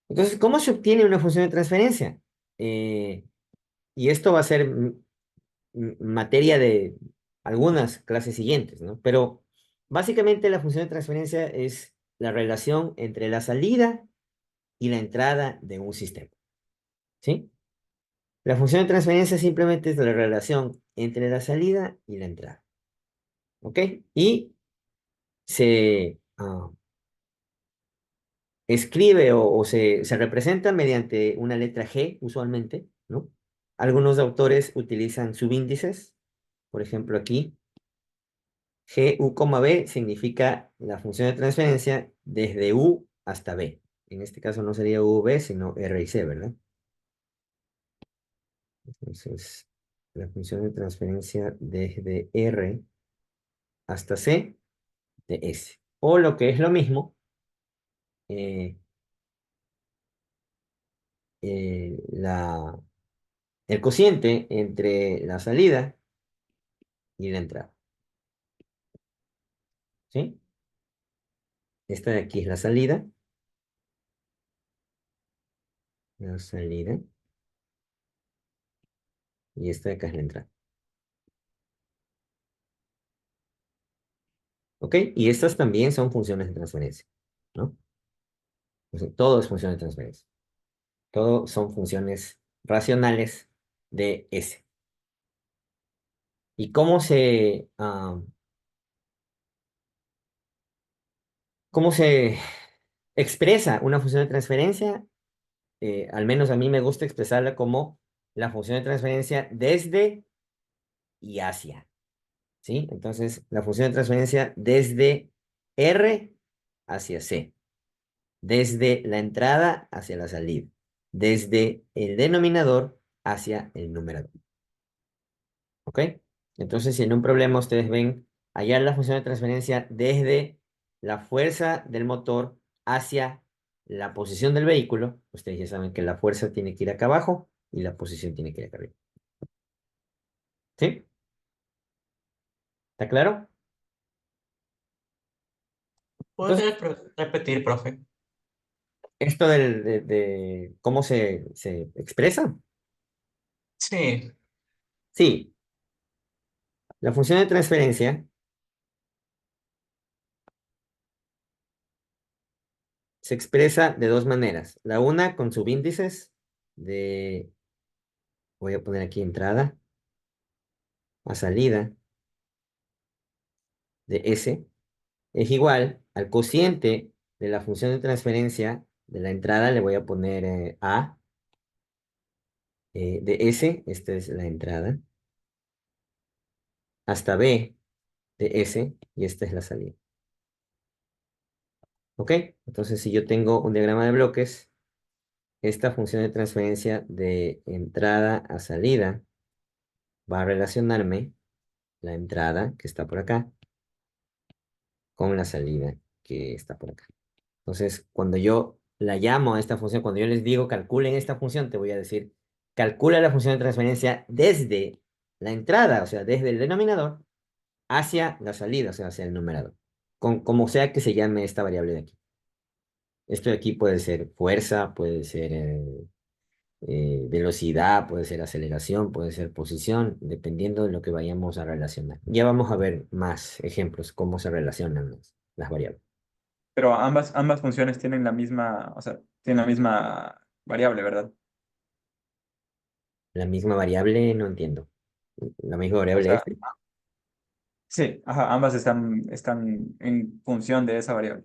Entonces, ¿cómo se obtiene una función de transferencia? Y esto va a ser materia de algunas clases siguientes, ¿no? Pero básicamente la función de transferencia es la relación entre la salida y la entrada de un sistema, ¿sí? La función de transferencia simplemente es la relación entre la salida y la entrada, ¿ok? Y se escribe o se representa mediante una letra G, usualmente, ¿no? Algunos autores utilizan subíndices, por ejemplo aquí, G, U, B significa la función de transferencia desde U hasta B. En este caso no sería U, B, sino R y C, ¿verdad? Entonces, la función de transferencia desde R hasta C de S. O lo que es lo mismo, eh, el cociente entre la salida y la entrada. ¿Sí? Esta de aquí es la salida, y esta de acá es la entrada. ¿Ok? Y estas también son funciones de transferencia, ¿no? O sea, todo es función de transferencia. Todo son funciones racionales de S. ¿Y cómo se expresa una función de transferencia? Al menos a mí me gusta expresarla como la función de transferencia desde y hacia, ¿sí? Entonces, la función de transferencia desde R hacia C, desde la entrada hacia la salida, desde el denominador hacia el numerador. ¿Ok? Entonces, si en un problema ustedes ven hallar la función de transferencia desde la fuerza del motor hacia la posición del vehículo, ustedes ya saben que la fuerza tiene que ir acá abajo y la posición tiene que ir acá arriba. ¿Sí? ¿Está claro? Entonces, Repetir, profe? esto de cómo se expresa. Sí, Sí, la función de transferencia se expresa de dos maneras. La una con subíndices de, voy a poner aquí entrada a salida de S, es igual al cociente de la función de transferencia de la entrada, le voy a poner A de S, esta es la entrada, hasta B de S y esta es la salida. ¿Ok? Entonces, si yo tengo un diagrama de bloques, esta función de transferencia de entrada a salida va a relacionarme la entrada que está por acá con la salida que está por acá. Entonces, cuando yo la llamo a esta función, cuando yo les digo calculen esta función, te voy a decir, calcula la función de transferencia desde la entrada, o sea, desde el denominador, hacia la salida, o sea, hacia el numerador, como sea que se llame esta variable de aquí. Esto de aquí puede ser fuerza, puede ser velocidad, puede ser aceleración, puede ser posición, dependiendo de lo que vayamos a relacionar. Ya vamos a ver más ejemplos, cómo se relacionan las variables. Pero ambas funciones tienen la misma, o sea, tienen la misma variable, ¿verdad? La misma variable, no entiendo. La misma O variable sea, f. sí, ajá, ambas están en función de esa variable.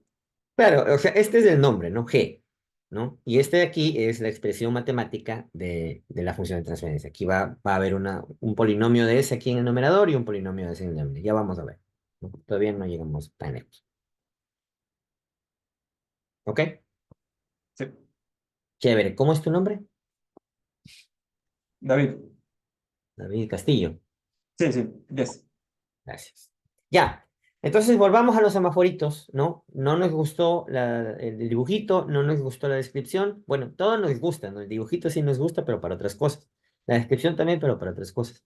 Claro, o sea, este es el nombre, ¿no? G, ¿no? Y este de aquí es la expresión matemática de la función de transferencia. Aquí va a haber un polinomio de S aquí en el numerador y un polinomio de S en el denominador. Ya vamos a ver, ¿no? Todavía no llegamos tan lejos. ¿Ok? Sí. Chévere. ¿Cómo es tu nombre? David, David Castillo. sí, sí, yes. Gracias. Ya. Entonces volvamos a los semaforitos, ¿no? No nos gustó el dibujito, no nos gustó la descripción. Bueno, todo nos gusta, ¿no? El dibujito sí nos gusta, pero para otras cosas. La descripción también, pero para otras cosas.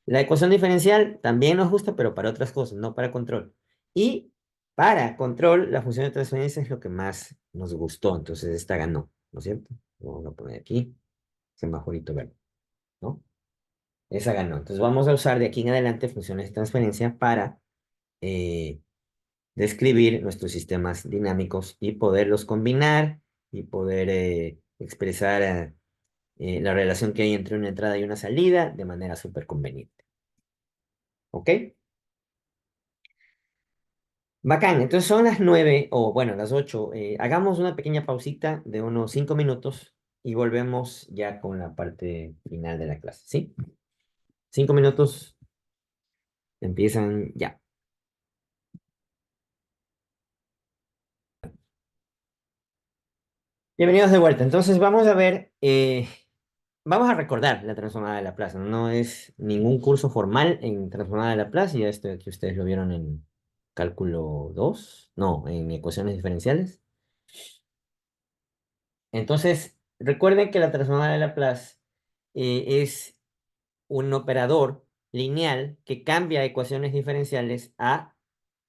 La ecuación diferencial también nos gusta, pero para otras cosas, no para control. Y para control, la función de transferencia es lo que más nos gustó. Entonces esta ganó, ¿no es cierto? Vamos a poner aquí, semaforito verde, ¿no? Esa ganó. Entonces vamos a usar de aquí en adelante funciones de transferencia para eh, describir nuestros sistemas dinámicos y poderlos combinar y poder expresar la relación que hay entre una entrada y una salida de manera súper conveniente. ¿Ok? Bacán. Entonces son las 9 o bueno, las 8. Hagamos una pequeña pausita de unos 5 minutos y volvemos ya con la parte final de la clase. ¿Sí? 5 minutos empiezan ya. Bienvenidos de vuelta. Entonces vamos a ver, vamos a recordar la transformada de Laplace. No es ningún curso formal en transformada de Laplace, ya esto que ustedes lo vieron en cálculo 2, no, en ecuaciones diferenciales. Entonces, recuerden que la transformada de Laplace es un operador lineal que cambia ecuaciones diferenciales a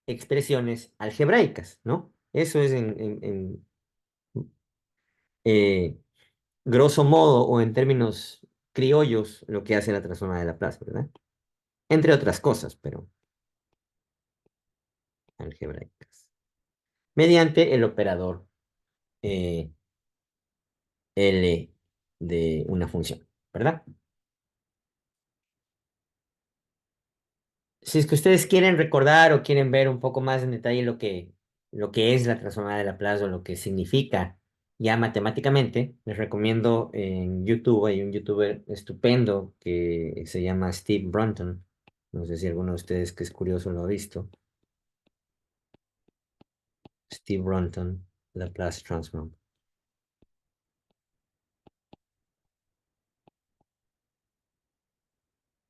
expresiones algebraicas, ¿no? Eso es eh, grosso modo o en términos criollos lo que hace la transformada de Laplace, ¿verdad? Entre otras cosas, pero algebraicas. Mediante el operador eh, L de una función, ¿verdad? Si es que ustedes quieren recordar o quieren ver un poco más en detalle lo que es la transformada de Laplace o lo que significa ya matemáticamente, les recomiendo en YouTube, hay un youtuber estupendo que se llama Steve Brunton. No sé si alguno de ustedes que es curioso lo ha visto. Steve Brunton, Laplace Transform.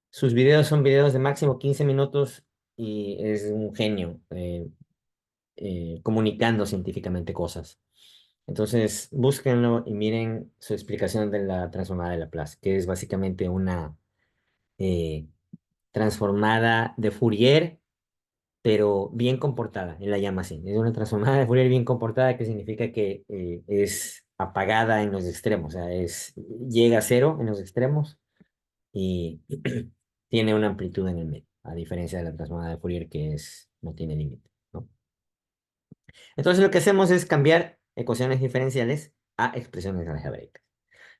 Sus videos son videos de máximo 15 minutos y es un genio comunicando científicamente cosas. Entonces, búsquenlo y miren su explicación de la transformada de Laplace, que es básicamente una eh, transformada de Fourier, pero bien comportada, él la llama así. Es una transformada de Fourier bien comportada, que significa que es apagada en los extremos, o sea, llega a cero en los extremos y tiene una amplitud en el medio, a diferencia de la transformada de Fourier no tiene límite, ¿no? Entonces lo que hacemos es cambiar ecuaciones diferenciales a expresiones algebraicas.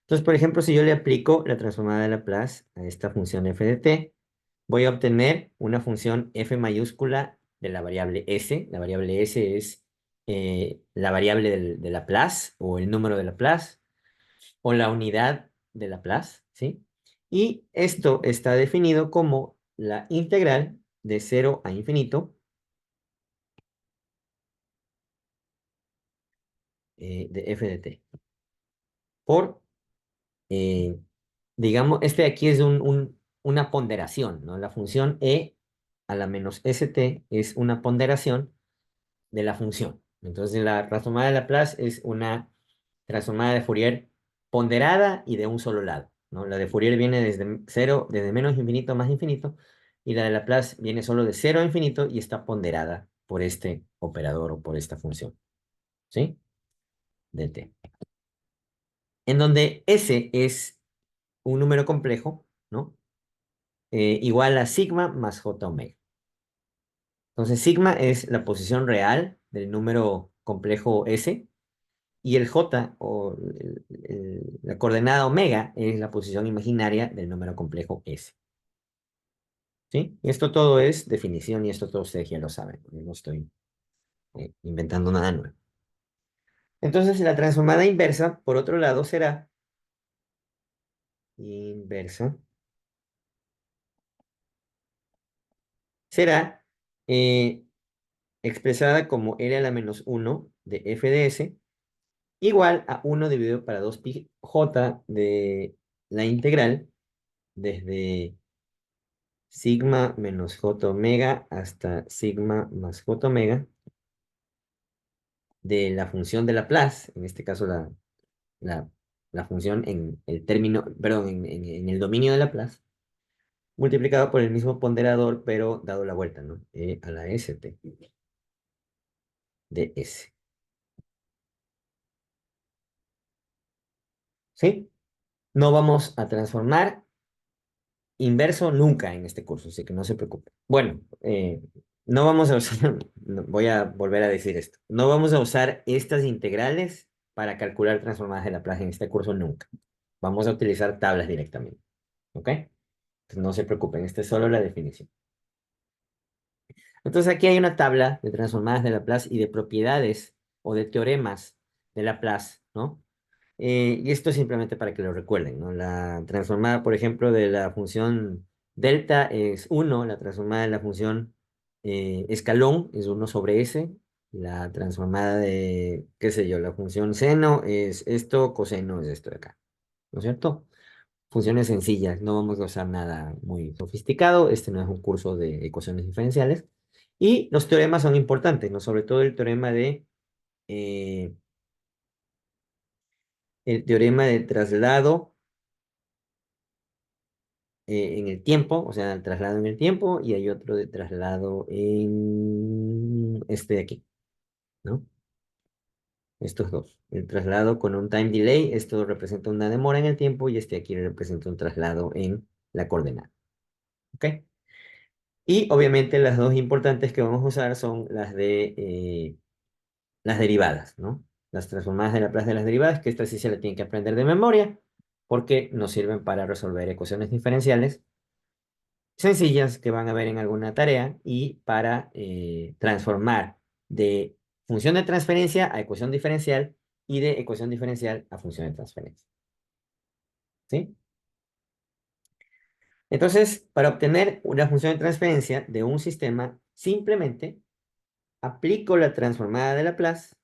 Entonces, por ejemplo, si yo le aplico la transformada de Laplace a esta función f de t, voy a obtener una función f mayúscula de la variable s. La variable s es la variable de Laplace o el número de Laplace o la unidad de Laplace, ¿sí? Y esto está definido como la integral de 0 a infinito de f de t. Por, digamos, este de aquí es una ponderación, ¿no? La función e a la menos st es una ponderación de la función. Entonces, la transformada de Laplace es una transformada de Fourier ponderada y de un solo lado, ¿no? La de Fourier viene desde 0, desde menos infinito a más infinito, y la de Laplace viene solo de 0 a infinito y está ponderada por este operador o por esta función, ¿sí? De t. En donde S es un número complejo, ¿no? Igual a sigma más j omega. Entonces, sigma es la posición real del número complejo S, y el j, o la coordenada omega, es la posición imaginaria del número complejo S. ¿Sí? Y esto todo es definición y esto todos ustedes ya lo saben. No estoy inventando nada nuevo. Entonces, la transformada inversa, por otro lado, será inversa. Será expresada como L a la menos 1 de f de s igual a 1 dividido para 2 pi j de la integral desde sigma menos j omega hasta sigma más j omega de la función de Laplace, en este caso la, la función en el término, perdón, en el dominio de Laplace, multiplicado por el mismo ponderador, pero dado la vuelta, ¿no? E a la st de s. ¿Sí? No vamos a transformar inverso nunca en este curso, así que no se preocupe. Bueno, no vamos a usar, voy a volver a decir esto, no vamos a usar estas integrales para calcular transformadas de Laplace en este curso nunca. Vamos a utilizar tablas directamente, ¿ok? Entonces no se preocupen, esta es solo la definición. Entonces aquí hay una tabla de transformadas de Laplace y de propiedades o de teoremas de Laplace, ¿no? Y esto es simplemente para que lo recuerden, ¿no? La transformada, por ejemplo, de la función delta es 1, la transformada de la función escalón es 1 sobre s, la transformada de, qué sé yo, la función seno es esto, coseno es esto de acá, ¿no es cierto? Funciones sencillas, no vamos a usar nada muy sofisticado, este no es un curso de ecuaciones diferenciales, y los teoremas son importantes, ¿no? Sobre todo eh, el teorema de traslado en el tiempo, o sea, el traslado en el tiempo, y hay otro de traslado en este de aquí, ¿no? Estos dos. El traslado con un time delay, esto representa una demora en el tiempo, y este aquí representa un traslado en la coordenada. ¿Ok? Y obviamente las dos importantes que vamos a usar son las de las derivadas, ¿no? Las transformadas de Laplace de las derivadas, que estas sí se las tienen que aprender de memoria, porque nos sirven para resolver ecuaciones diferenciales sencillas que van a ver en alguna tarea y para transformar de función de transferencia a ecuación diferencial y de ecuación diferencial a función de transferencia. ¿Sí? Entonces, para obtener una función de transferencia de un sistema, simplemente aplico la transformada de Laplace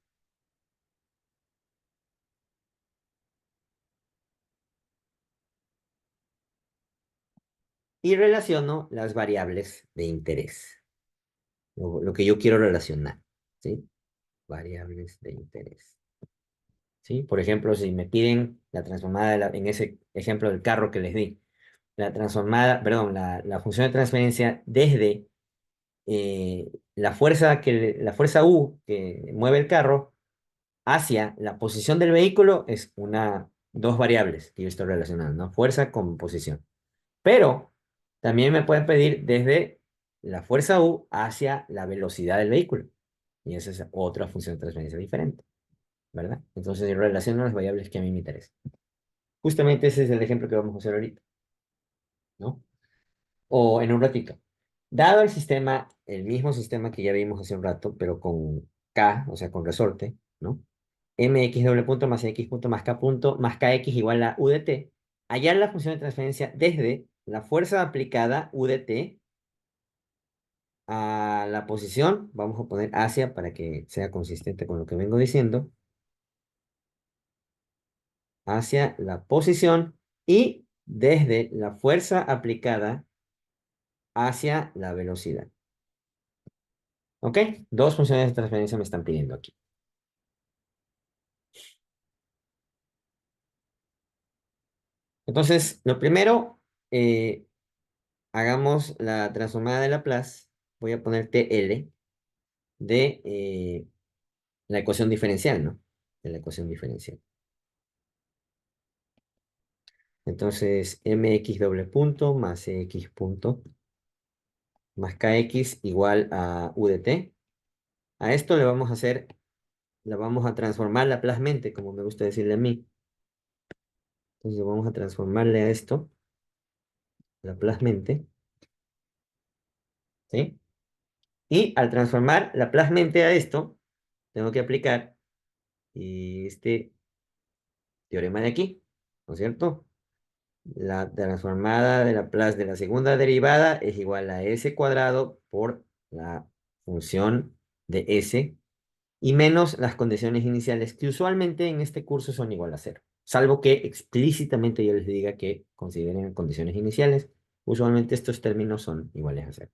y relaciono las variables de interés. Lo que yo quiero relacionar. ¿Sí? Variables de interés. ¿Sí? Por ejemplo, si me piden la transformada en ese ejemplo del carro que les di, la transformada, perdón, la función de transferencia desde la fuerza U que mueve el carro hacia la posición del vehículo es dos variables que yo estoy relacionando, ¿no? Fuerza con posición. Pero también me pueden pedir desde la fuerza U hacia la velocidad del vehículo. Y esa es otra función de transferencia diferente, ¿verdad? Entonces yo relaciono las variables que a mí me interesan. Justamente ese es el ejemplo que vamos a hacer ahorita, ¿no? O en un ratito. Dado el sistema, el mismo sistema que ya vimos hace un rato, pero con K, o sea, con resorte, ¿no? Mx doble punto más X punto más K punto más KX igual a U de T. Hallar la función de transferencia desde la fuerza aplicada U de T a la posición, vamos a poner hacia para que sea consistente con lo que vengo diciendo, hacia la posición y desde la fuerza aplicada hacia la velocidad. ¿Ok? Dos funciones de transferencia me están pidiendo aquí. Entonces, lo primero, hagamos la transformada de Laplace. Voy a poner TL de la ecuación diferencial, ¿no? De la ecuación diferencial. Entonces, mx doble punto más cx punto más kx igual a u de t. A esto le vamos a hacer, la vamos a transformar laplazmente, como me gusta decirle a mí. Entonces vamos a transformarle a esto, laplazmente, ¿sí? Y al transformar laplazmente a esto, tengo que aplicar este teorema de aquí, ¿no es cierto? La transformada de Laplace de la segunda derivada es igual a s cuadrado por la función de s y menos las condiciones iniciales, que usualmente en este curso son igual a cero, salvo que explícitamente yo les diga que consideren condiciones iniciales. Usualmente estos términos son iguales a cero.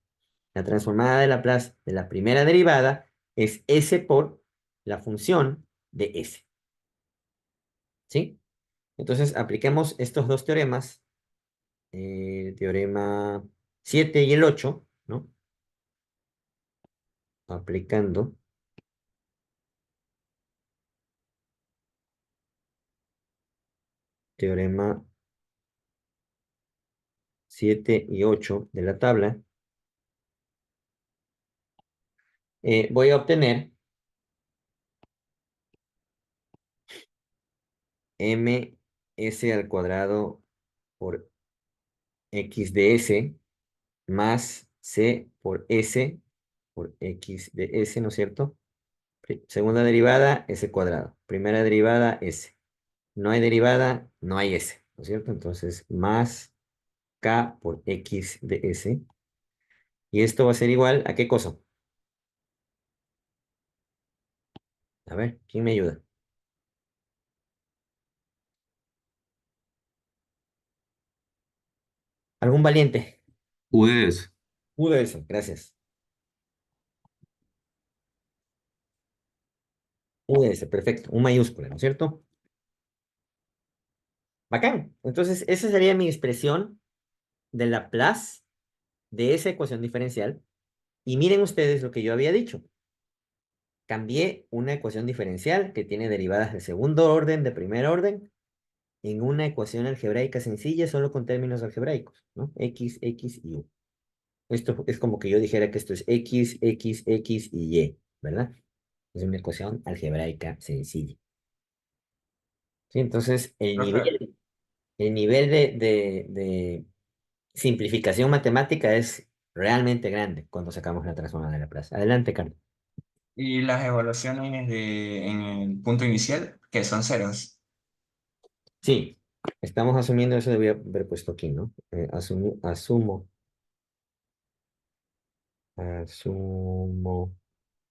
La transformada de Laplace de la primera derivada es s por la función de s. ¿Sí? Entonces apliquemos estos dos teoremas, el teorema 7 y el 8, ¿no? Aplicando teorema 7 y 8 de la tabla, voy a obtener ms al cuadrado por x de s más c por s por x de s, ¿no es cierto? Segunda derivada, s cuadrado. Primera derivada, s. No hay derivada, no hay s, ¿no es cierto? Entonces, más k por x de s. Y esto va a ser igual a ¿qué cosa? A ver, ¿quién me ayuda? ¿Algún valiente? UDS. UDS, gracias. UDS, perfecto. Un mayúscula, ¿no es cierto? Bacán. Entonces, esa sería mi expresión de Laplace de esa ecuación diferencial. Y miren ustedes lo que yo había dicho. Cambié una ecuación diferencial que tiene derivadas de segundo orden, de primer orden, en una ecuación algebraica sencilla solo con términos algebraicos, ¿no? X, X y U. Esto es como que yo dijera que esto es X, X, X y Y, ¿verdad? Es una ecuación algebraica sencilla. ¿Sí? Entonces, Profe, el nivel de simplificación matemática es realmente grande cuando sacamos la transformada de Laplace. Adelante, Carlos. y las evaluaciones en el punto inicial, que son ceros. Sí, estamos asumiendo, eso debía haber puesto aquí, ¿no? Asumo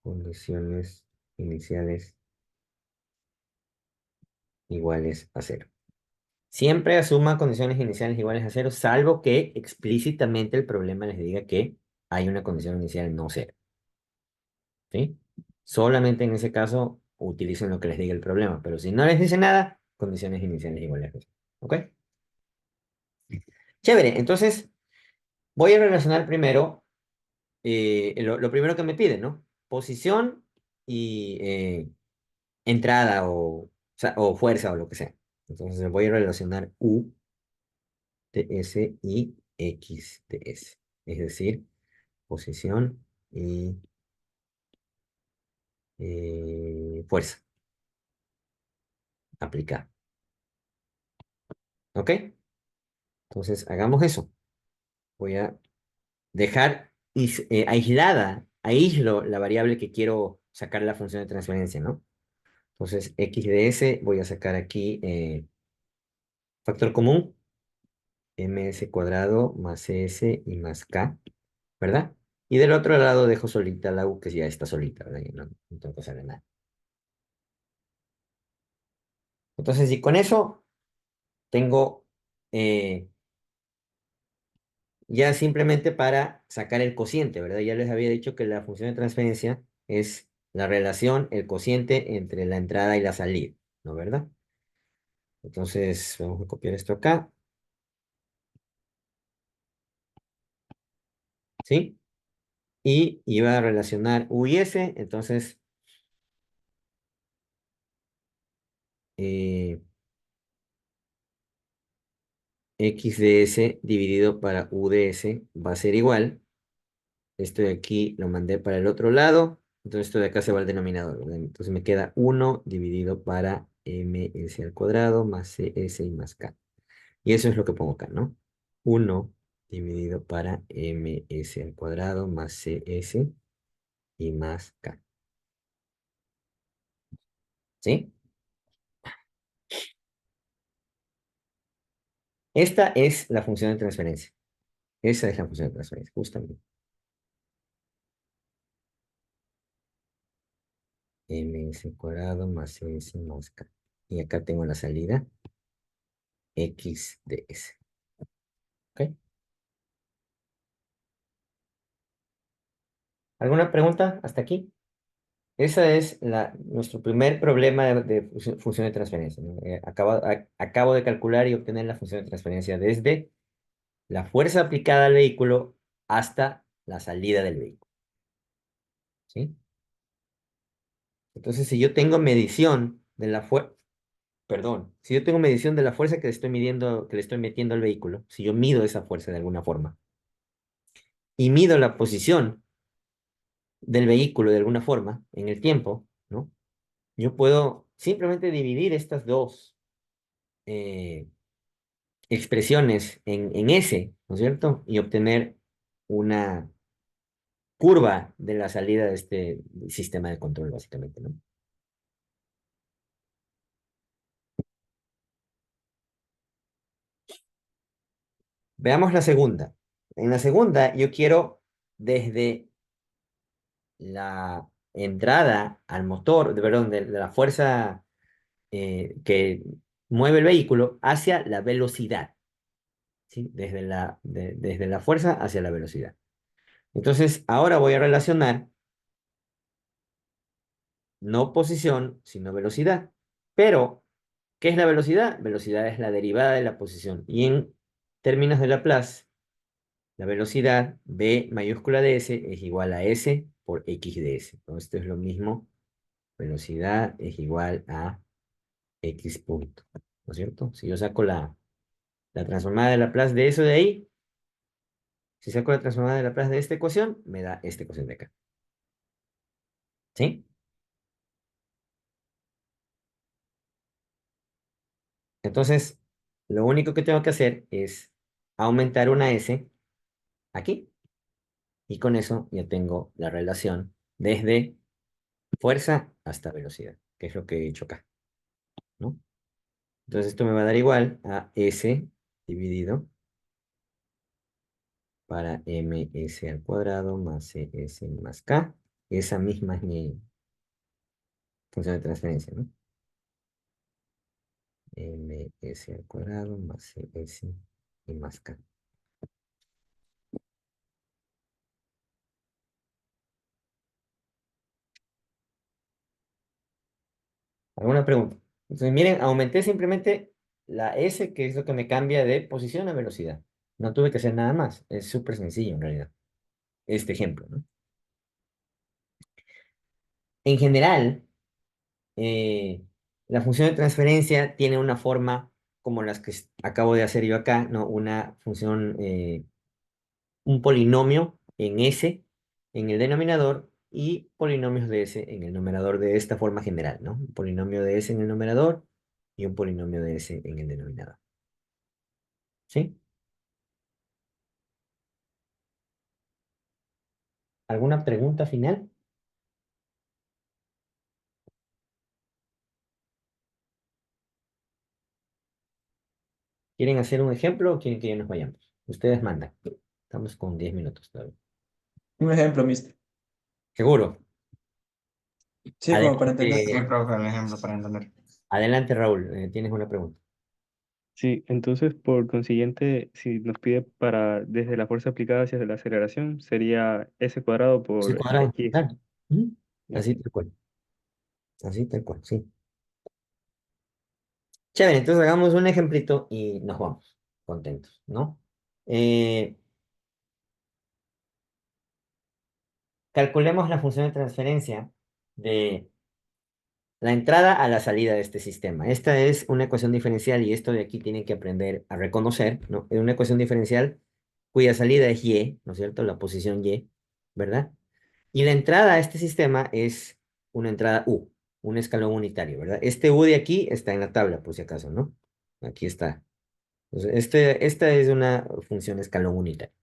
condiciones iniciales iguales a cero. Siempre asuma condiciones iniciales iguales a cero, salvo que explícitamente el problema les diga que hay una condición inicial no cero. ¿Sí? Solamente en ese caso utilicen lo que les diga el problema, pero si no les dice nada, condiciones iniciales iguales a cero. ¿Ok? Chévere, entonces voy a relacionar primero lo primero que me piden, ¿no? Posición y entrada o fuerza o lo que sea. Entonces voy a relacionar U de S y X de S. Es decir, posición y fuerza aplicada. ¿Ok? Entonces hagamos eso. Voy a dejar aislada, aíslo la variable que quiero sacar la función de transferencia, ¿no? Entonces, X de S, voy a sacar aquí factor común, ms cuadrado más cs y más k, ¿verdad? Y del otro lado dejo solita la U, que ya está solita, ¿verdad? Y no tengo que hacerle nada. Entonces, y con eso tengo eh, ya simplemente para sacar el cociente, ¿verdad? Ya les había dicho que la función de transferencia es la relación, el cociente entre la entrada y la salida, ¿no? ¿Verdad? Entonces, vamos a copiar esto acá, ¿sí? Y iba a relacionar U y S, entonces, eh, X de S dividido para U de S va a ser igual. Esto de aquí lo mandé para el otro lado. Entonces esto de acá se va al denominador, ¿verdad? Entonces me queda 1 dividido para ms al cuadrado más cs y más k. Y eso es lo que pongo acá, ¿no? 1 dividido para ms al cuadrado más cs y más k. ¿Sí? Esta es la función de transferencia. Esa es la función de transferencia, justamente. Ms al cuadrado más cs más k. Y acá tengo la salida x de s. ¿Ok? ¿Alguna pregunta hasta aquí? Ese es nuestro primer problema de función de transferencia, ¿no? Acabo de calcular y obtener la función de transferencia desde la fuerza aplicada al vehículo hasta la salida del vehículo. ¿Sí? Entonces, si yo tengo medición de la fuerza, perdón, si yo tengo medición de la fuerza que le estoy midiendo, que le estoy metiendo al vehículo, si yo mido esa fuerza de alguna forma y mido la posición del vehículo de alguna forma en el tiempo, ¿no? Yo puedo simplemente dividir estas dos eh, expresiones en S, ¿no es cierto? Y obtener una curva de la salida de este sistema de control, básicamente, ¿no? Veamos la segunda. En la segunda, yo quiero desde la entrada al motor, perdón, de la fuerza que mueve el vehículo hacia la velocidad, ¿sí? Desde la fuerza hacia la velocidad. Entonces, ahora voy a relacionar no posición, sino velocidad. Pero, ¿qué es la velocidad? Velocidad es la derivada de la posición. Y en términos de Laplace, la velocidad v mayúscula de s es igual a s por x de s. Entonces, esto es lo mismo. Velocidad es igual a x punto. ¿No es cierto? Si yo saco la transformada de Laplace de eso de ahí, si saco la transformada de Laplace de esta ecuación, me da esta ecuación de acá. ¿Sí? Entonces, lo único que tengo que hacer es aumentar una s aquí. Y con eso ya tengo la relación desde fuerza hasta velocidad, que es lo que he hecho acá, ¿no? Entonces esto me va a dar igual a S dividido para ms al cuadrado más cs más k. Esa misma es mi función de transferencia, ¿no? Ms al cuadrado más cs y más k. ¿Alguna pregunta? Entonces, miren, aumenté simplemente la S, que es lo que me cambia de posición a velocidad. No tuve que hacer nada más. Es súper sencillo en realidad. Este ejemplo, ¿no? En general, eh, la función de transferencia tiene una forma como las que acabo de hacer yo acá, ¿no? Una función, un polinomio en S en el denominador y polinomios de S en el numerador de esta forma general, ¿no? Un polinomio de S en el numerador y un polinomio de S en el denominador. ¿Sí? ¿Alguna pregunta final? ¿Quieren hacer un ejemplo o quieren que ya nos vayamos? Ustedes mandan. Estamos con 10 minutos todavía. Un ejemplo, mister. Seguro. Sí, como para entender. Sí, Adelante, profe, el ejemplo para entender. adelante, Raúl. Tienes una pregunta. Sí, entonces por consiguiente, si nos pide para desde la fuerza aplicada hacia la aceleración, sería s cuadrado Sí, por cuadrado. x. Claro. Ujú. Ya. Así tal cual. Así tal cual, sí. Chévere, entonces hagamos un ejemplito y nos vamos contentos, ¿no? Eh, Calculemos la función de transferencia de la entrada a la salida de este sistema. Esta es una ecuación diferencial y esto de aquí tienen que aprender a reconocer, ¿no? Es una ecuación diferencial cuya salida es y, ¿no es cierto? La posición y, ¿verdad? Y la entrada a este sistema es una entrada u, un escalón unitario, ¿verdad? Este u de aquí está en la tabla, por si acaso, ¿no? Aquí está. Entonces, esta es una función escalón unitario,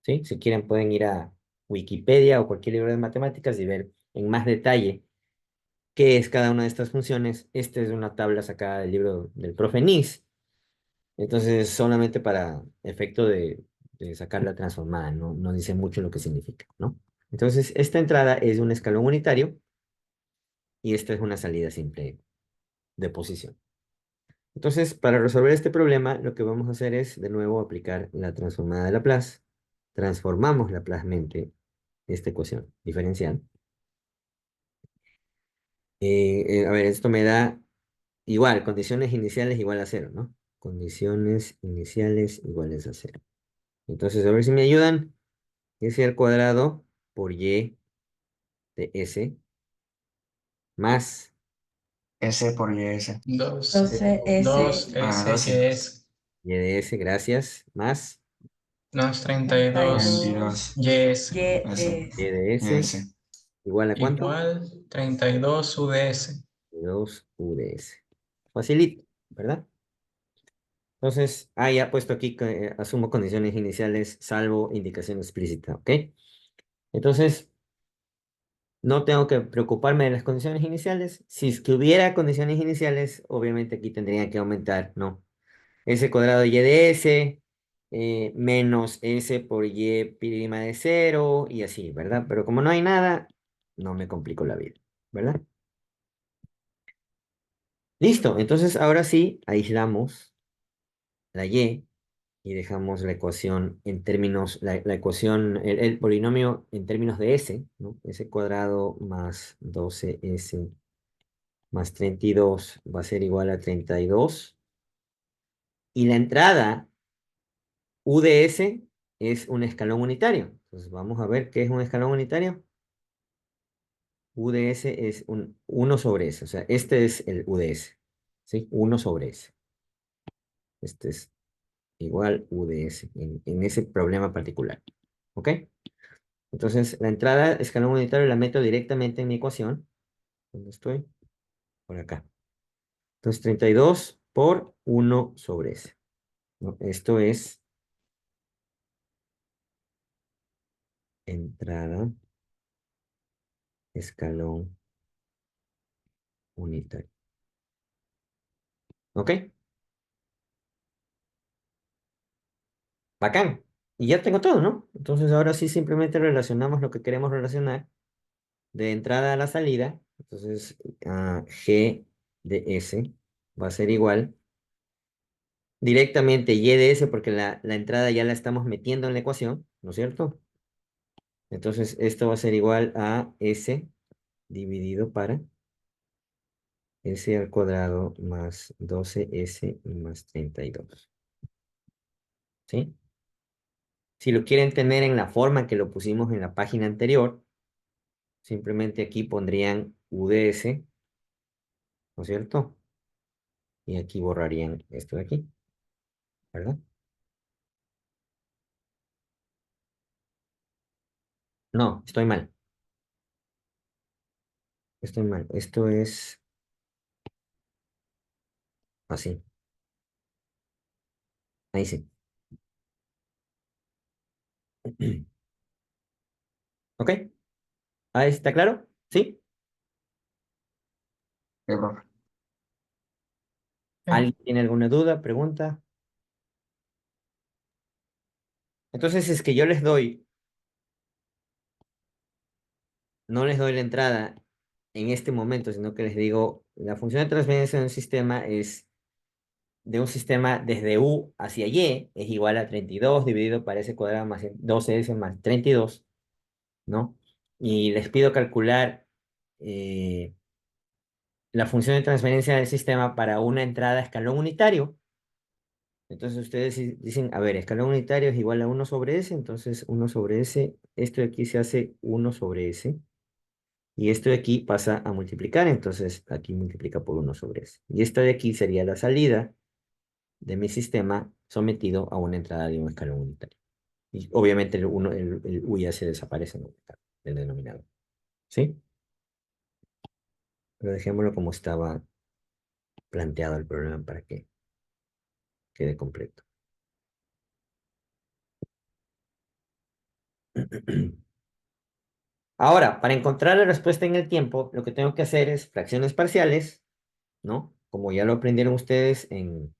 ¿sí? Si quieren pueden ir a Wikipedia o cualquier libro de matemáticas y ver en más detalle qué es cada una de estas funciones. Esta es una tabla sacada del libro del profe Nis. Entonces, solamente para efecto de sacar la transformada, no dice mucho lo que significa, ¿no? Entonces, esta entrada es un escalón unitario y esta es una salida simple de posición. Entonces, para resolver este problema, lo que vamos a hacer es, de nuevo, aplicar la transformada de Laplace. Transformamos Laplacemente esta ecuación diferencial. A ver, esto me da igual, condiciones iniciales igual a cero, ¿no? Condiciones iniciales iguales a cero. Entonces, a ver si me ayudan. S al cuadrado por y de s más S por y S. 12S Ah, 12. y de s, gracias, más Más 32 32 YS YS. y de Y s S. igual a ¿cuánto? igual 32 UDS. 2 u de s. Facilito, ¿verdad? Entonces, ya puesto aquí que asumo condiciones iniciales salvo indicación explícita, ¿ok? Entonces, no tengo que preocuparme de las condiciones iniciales. Si es que hubiera condiciones iniciales, obviamente aquí tendría que aumentar, ¿no? S cuadrado y de S menos S por Y prima de cero y así, ¿verdad? Pero como no hay nada, no me complico la vida, ¿verdad? Listo, entonces ahora sí aislamos la Y y dejamos la ecuación en términos, la ecuación, el polinomio en términos de S, ¿no? S cuadrado más 12S más 32 va a ser igual a 32. Y la entrada U de S es un escalón unitario. Entonces vamos a ver qué es un escalón unitario. U de S es un 1 sobre S. O sea, este es el U de S. ¿Sí? 1 sobre S. Este es igual U de S en ese problema particular. ¿Ok? Entonces, la entrada escalón unitario la meto directamente en mi ecuación. ¿Dónde estoy? Por acá. Entonces, 32 por 1 sobre S. ¿No? Esto es entrada escalón unitario. ¿Ok? Bacán. Y ya tengo todo, ¿no? Entonces ahora sí simplemente relacionamos lo que queremos relacionar de entrada a la salida. Entonces G de S va a ser igual directamente Y de S porque la entrada ya la estamos metiendo en la ecuación, ¿no es cierto? Entonces esto va a ser igual a S dividido para S al cuadrado más 12S más 32. ¿Sí? Si lo quieren tener en la forma que lo pusimos en la página anterior, simplemente aquí pondrían UDS, ¿no es cierto? Y aquí borrarían esto de aquí, ¿verdad? No, estoy mal. Estoy mal. Esto es así. Ahí sí. ¿Ok? Ahí está claro. ¿Sí? Sí, profe. ¿Alguien tiene alguna duda, pregunta? Entonces es que yo les doy no les doy la entrada en este momento, sino que les digo, la función de transferencia de un sistema es de un sistema desde U hacia Y es igual a 32 dividido por S cuadrado más 12S más 32, ¿no? Y les pido calcular eh, la función de transferencia del sistema para una entrada a escalón unitario. Entonces ustedes dicen, a ver, escalón unitario es igual a 1 sobre S, entonces 1 sobre S, esto de aquí se hace 1 sobre S, y esto de aquí pasa a multiplicar, entonces aquí multiplica por 1 sobre S. Y esto de aquí sería la salida de mi sistema sometido a una entrada de un escalón unitario. Y obviamente el U ya se desaparece en el denominador. ¿Sí? Pero dejémoslo como estaba planteado el problema para que quede completo. Ahora, para encontrar la respuesta en el tiempo, lo que tengo que hacer es fracciones parciales, ¿no? Como ya lo aprendieron ustedes en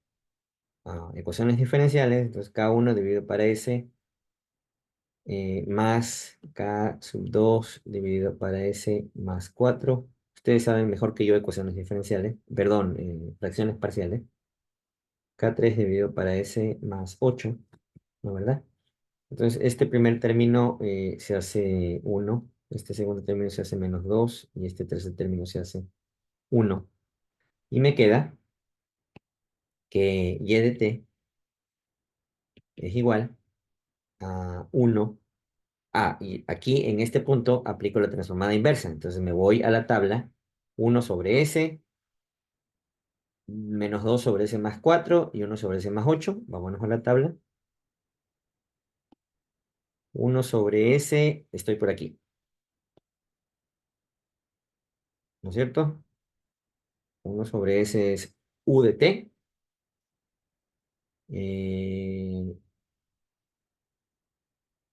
ecuaciones diferenciales, entonces K1 dividido para S más K sub 2 dividido para S más 4. Ustedes saben mejor que yo ecuaciones diferenciales, perdón, fracciones parciales. K3 dividido para S más 8, ¿no verdad? Entonces, este primer término se hace 1, este segundo término se hace menos 2 y este tercer término se hace 1. Y me queda que y de t es igual a 1. Y aquí en este punto aplico la transformada inversa. Entonces me voy a la tabla 1 sobre s, menos 2 sobre s más 4 y 1 sobre s más 8. Vámonos a la tabla. 1 sobre s, estoy por aquí. ¿No es cierto? 1 sobre s es u de t.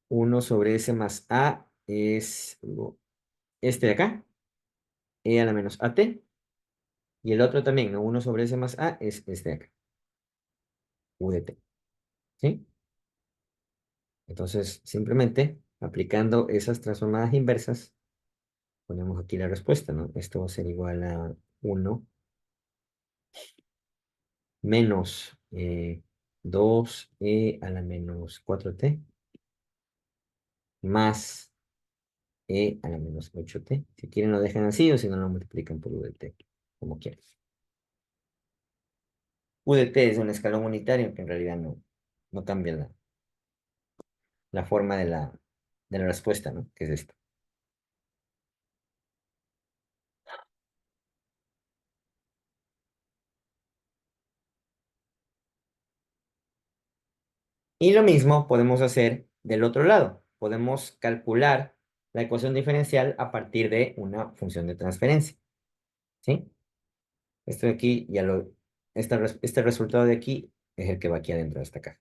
1 sobre s más a es este de acá, e a la menos at. Y el otro también, ¿no? 1 sobre s más a es este de acá, u de t. ¿Sí? Entonces, simplemente aplicando esas transformadas inversas, ponemos aquí la respuesta, ¿no? Esto va a ser igual a 1 menos 2e a la menos 4t más e a la menos 8t. Si quieren lo dejan así o si no lo multiplican por u de t, como quieran. U de t es un escalón unitario que en realidad no cambia la forma de la respuesta, ¿no? Que es esto. Y lo mismo podemos hacer del otro lado. Podemos calcular la ecuación diferencial a partir de una función de transferencia. ¿Sí? Esto de aquí, este resultado de aquí es el que va aquí adentro de esta caja.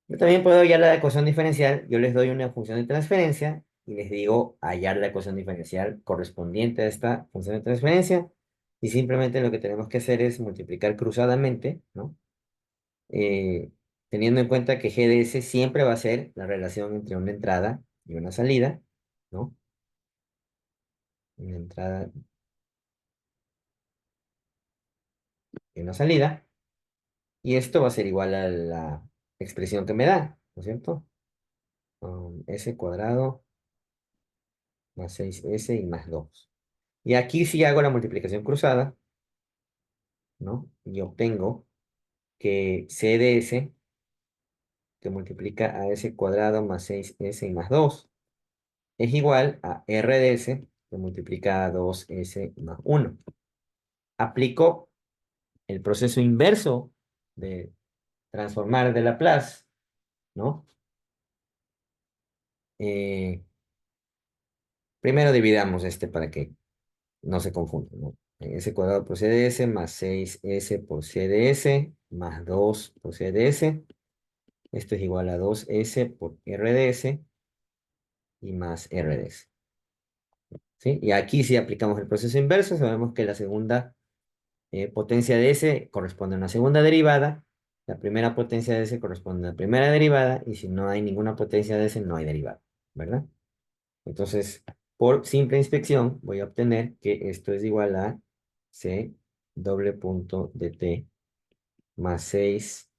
Yo también puedo hallar la ecuación diferencial. Yo les doy una función de transferencia y les digo hallar la ecuación diferencial correspondiente a esta función de transferencia. Y simplemente lo que tenemos que hacer es multiplicar cruzadamente, ¿no? eh, teniendo en cuenta que GDS siempre va a ser la relación entre una entrada y una salida, ¿no? Una entrada y una salida, y esto va a ser igual a la expresión que me da, ¿no es cierto? S cuadrado más 6S y más 2. Y aquí sí hago la multiplicación cruzada, ¿no? Y obtengo que C de S, que multiplica a S cuadrado más 6S y más 2, es igual a R de S, que multiplica a 2S más 1. Aplico el proceso inverso de transformar de Laplace, ¿no? Eh, Primero dividamos este para que no se confunda, ¿no? S cuadrado por C de S más 6S por C de S más 2 por C de S. Esto es igual a 2S por R de S y más R de S. ¿Sí? Y aquí si aplicamos el proceso inverso, sabemos que la segunda potencia de S corresponde a una segunda derivada, la primera potencia de S corresponde a la primera derivada, y si no hay ninguna potencia de S, no hay derivada, ¿verdad? Entonces, por simple inspección voy a obtener que esto es igual a C doble punto de T más 6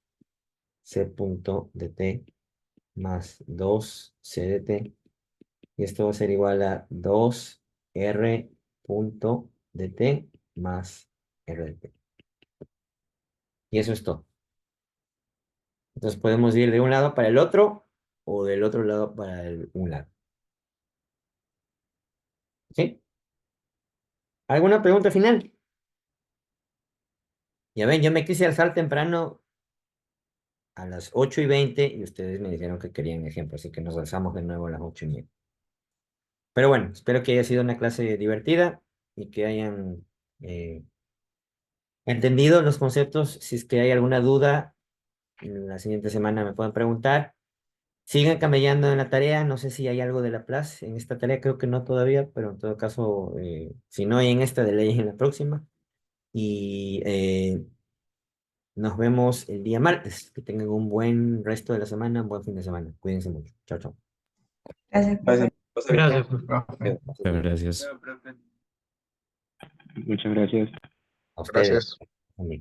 C punto de T más 2 C de T. Y esto va a ser igual a 2 R punto de T más R de T. Y eso es todo. Entonces podemos ir de un lado para el otro o del otro lado para un lado. ¿Sí? ¿Alguna pregunta final? Ya ven, yo me quise alzar temprano a las 8:20 y ustedes me dijeron que querían ejemplo, así que nos alzamos de nuevo a las 8:30. Pero bueno, espero que haya sido una clase divertida y que hayan entendido los conceptos. Si es que hay alguna duda, la siguiente semana me pueden preguntar. Sigan camellando en la tarea. No sé si hay algo de Laplace en esta tarea, creo que no todavía, pero en todo caso, si no hay en esta, de ley en la próxima. Y nos vemos el día martes. Que tengan un buen resto de la semana, un buen fin de semana. Cuídense mucho. Chao, chao. Gracias, Gracias. profe. Gracias, profe. Muchas gracias. Muchas gracias. A ustedes. Gracias. También.